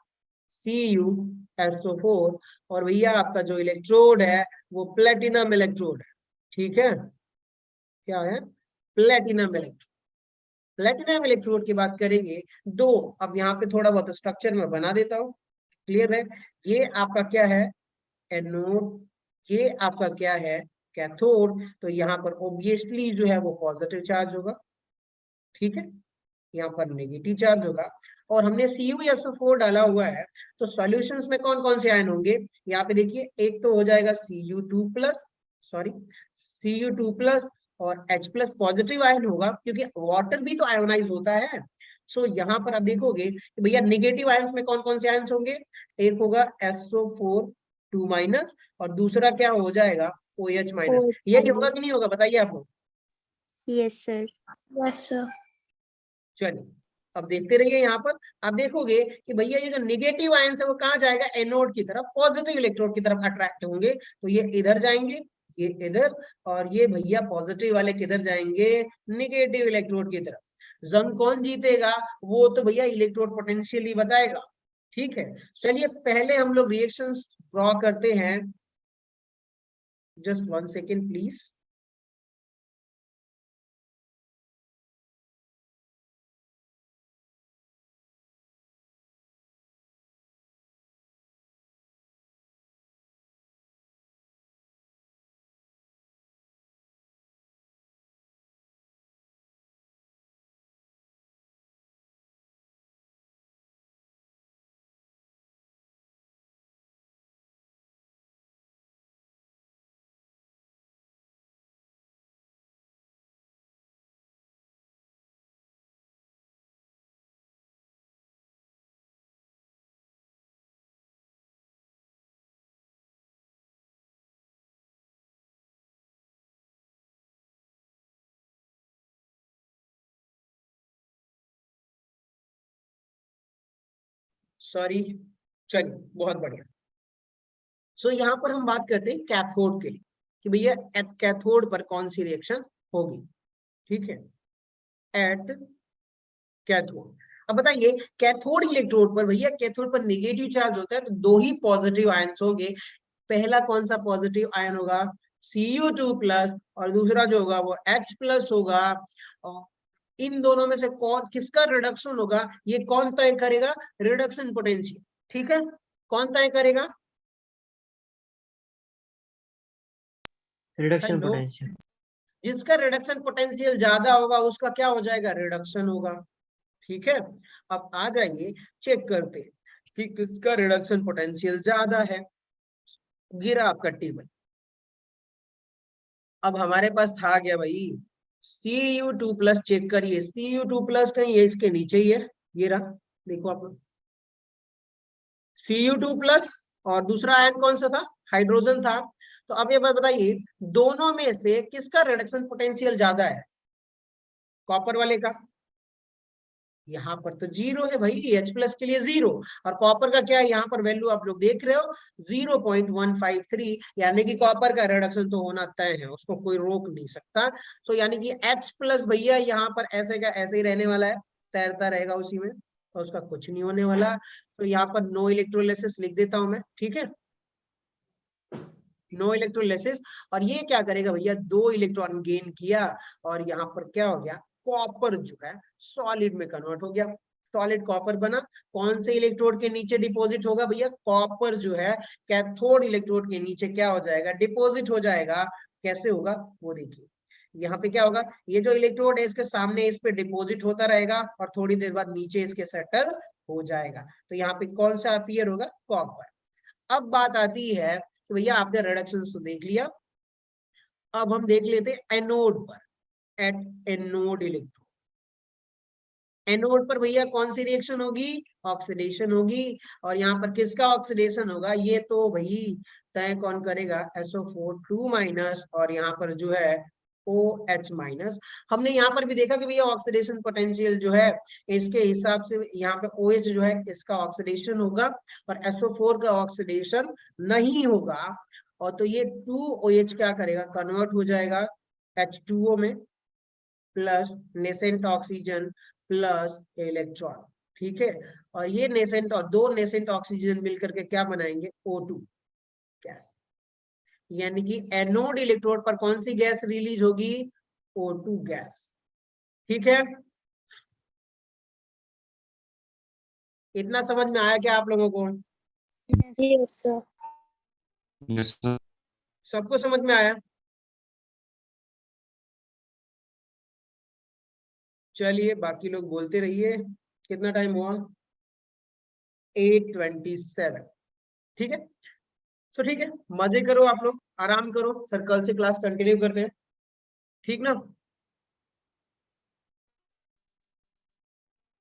CuSO4। और भैया आपका जो इलेक्ट्रोड है वो प्लेटिनम इलेक्ट्रोड है। ठीक है, क्या है, प्लेटिनम इलेक्ट्रोड। प्लेटिनम इलेक्ट्रोड की बात करेंगे दो। अब यहाँ पे थोड़ा बहुत स्ट्रक्चर में बना देता हूँ, क्लियर है। ये आपका क्या है, एनोड, ये आपका क्या है, कैथोड। तो यहाँ पर ऑब्वियसली जो है वो पॉजिटिव चार्ज होगा, ठीक है, यहाँ पर नेगेटिव चार्ज होगा। और हमने CuSO4 डाला हुआ है, तो सॉल्यूशंस में कौन कौन से आयन होंगे, यहाँ पे देखिए, एक तो हो जाएगा Cu2+, सॉरी Cu2+, और H+ पॉजिटिव आयन होगा, क्योंकि वाटर भी तो आयोनाइज होता है। सो यहाँ पर आप देखोगे कि भैया निगेटिव आयंस में कौन कौन से आयंस होंगे, एक होगा SO4 2-, और दूसरा क्या हो जाएगा, OH-। यही होगा कि नहीं होगा, बताइए आप लोग। Yes, sir. Yes, sir. चलिए अब देखते रहिए, यहाँ पर आप देखोगे कि भैया ये जो निगेटिव आयंस है वो कहाँ जाएगा, एनोड की तरफ, पॉजिटिव इलेक्ट्रोड की तरफ अट्रैक्ट होंगे। तो ये इधर जाएंगे, ये इधर, और ये भैया पॉजिटिव वाले किधर जाएंगे, निगेटिव इलेक्ट्रोड की तरफ। जंग कौन जीतेगा, वो तो भैया इलेक्ट्रोड पोटेंशियल ही बताएगा। ठीक है, चलिए पहले हम लोग रिएक्शंस ड्रॉ करते हैं, जस्ट 1 सेकेंड प्लीज। सॉरी, चलिए बहुत बढ़िया। सो यहाँ पर हम बात करते हैं कैथोड के लिए कि भैया एट कैथोड पर कौन सी रिएक्शन होगी, ठीक है, एट कैथोड। अब बताइए कैथोड इलेक्ट्रोड पर, भैया कैथोड पर नेगेटिव चार्ज होता है तो दो ही पॉजिटिव आयंस होंगे। पहला कौन सा पॉजिटिव आयन होगा, Cu2 प्लस, और दूसरा जो होगा वो H प्लस होगा। और इन दोनों में से कौन किसका रिडक्शन होगा ये कौन तय करेगा, रिडक्शन पोटेंशियल, ठीक है, कौन तय करेगा, रिडक्शन हेलो, पोटेंशियल। जिसका रिडक्शन पोटेंशियल ज्यादा होगा उसका क्या हो जाएगा, रिडक्शन होगा, ठीक है। अब आ जाइए चेक करते हैं कि किसका रिडक्शन पोटेंशियल ज्यादा है। गिरा आपका टेबल, अब हमारे पास था क्या भाई, Cu2 प्लस, चेक करिए Cu2 प्लस कहीं है इसके नीचे ही है, ये रहा, देखो आप लोग Cu2 प्लस, और दूसरा आयन कौन सा था, हाइड्रोजन था। तो अब ये बात बताइए दोनों में से किसका रिडक्शन पोटेंशियल ज्यादा है, कॉपर वाले का। यहाँ पर तो जीरो है भाई, H प्लस के लिए जीरो, और कॉपर का क्या है, यहाँ पर वैल्यू आप लोग देख रहे हो 0.153, यानी कि कॉपर का रिडक्शन तो होना तय है, उसको कोई रोक नहीं सकता। तो यानी कि H प्लस भैया यहाँ पर ऐसे का ऐसे ही रहने वाला है, तैरता रहेगा उसी में, तो उसका कुछ नहीं होने वाला। तो यहाँ पर नो इलेक्ट्रोलिसिस लिख देता हूं मैं, ठीक है, नो इलेक्ट्रोलिसिस। और ये क्या करेगा भैया, दो इलेक्ट्रॉन गेन किया, और यहाँ पर क्या हो गया, कॉपर जो है सॉलिड में कन्वर्ट हो गया, सॉलिड कॉपर बना। कौन से इलेक्ट्रोड के नीचे डिपॉजिट होगा भैया, कॉपर जो है कैथोड इलेक्ट्रोड के नीचे क्या हो जाएगा, डिपॉजिट हो जाएगा। कैसे होगा वो देखिए, यहाँ पे क्या होगा, ये जो इलेक्ट्रोड है इसके सामने इस पे डिपॉजिट होता रहेगा, और थोड़ी देर बाद नीचे इसके सेटल हो जाएगा। तो यहाँ पे कौन सा अपीयर होगा, कॉपर। अब बात आती है तो भैया आपने रिडक्शन तो देख लिया, अब हम देख लेते हैं एनोड पर, एट एनोड इलेक्ट्रोड। एनोड पर भैया कौन सी रिएक्शन होगी, ऑक्सीडेशन होगी। और यहाँ पर किसका ऑक्सीडेशन होगा, ये तो भाई तय कौन करेगा, SO4 2 माइनस, और यहाँ पर जो है OH माइनस। हमने यहाँ पर भी देखा कि भैया ऑक्सीडेशन पोटेंशियल जो है इसके हिसाब से यहाँ पे OH जो है इसका ऑक्सीडेशन होगा, और SO4 का ऑक्सीडेशन नहीं होगा। और तो ये 2OH क्या करेगा, कन्वर्ट हो जाएगा H2O में, plus nascent oxygen plus electron, ठीक है। और ये नेसेंट और दो नेसेंट ऑक्सीजन मिलकर के क्या बनाएंगे, O2 गैस। यानी कि एनोड इलेक्ट्रोड पर कौन सी गैस रिलीज होगी, O2 गैस, ठीक है। इतना समझ में आया क्या आप लोगों को, यस सर। Yes sir. सबको समझ में आया। चलिए बाकी लोग बोलते रहिए, कितना टाइम हुआ, 8:27, ठीक है। सो ठीक है, मजे करो आप लोग, आराम करो, फिर कल से क्लास कंटिन्यू करते हैं, ठीक ना।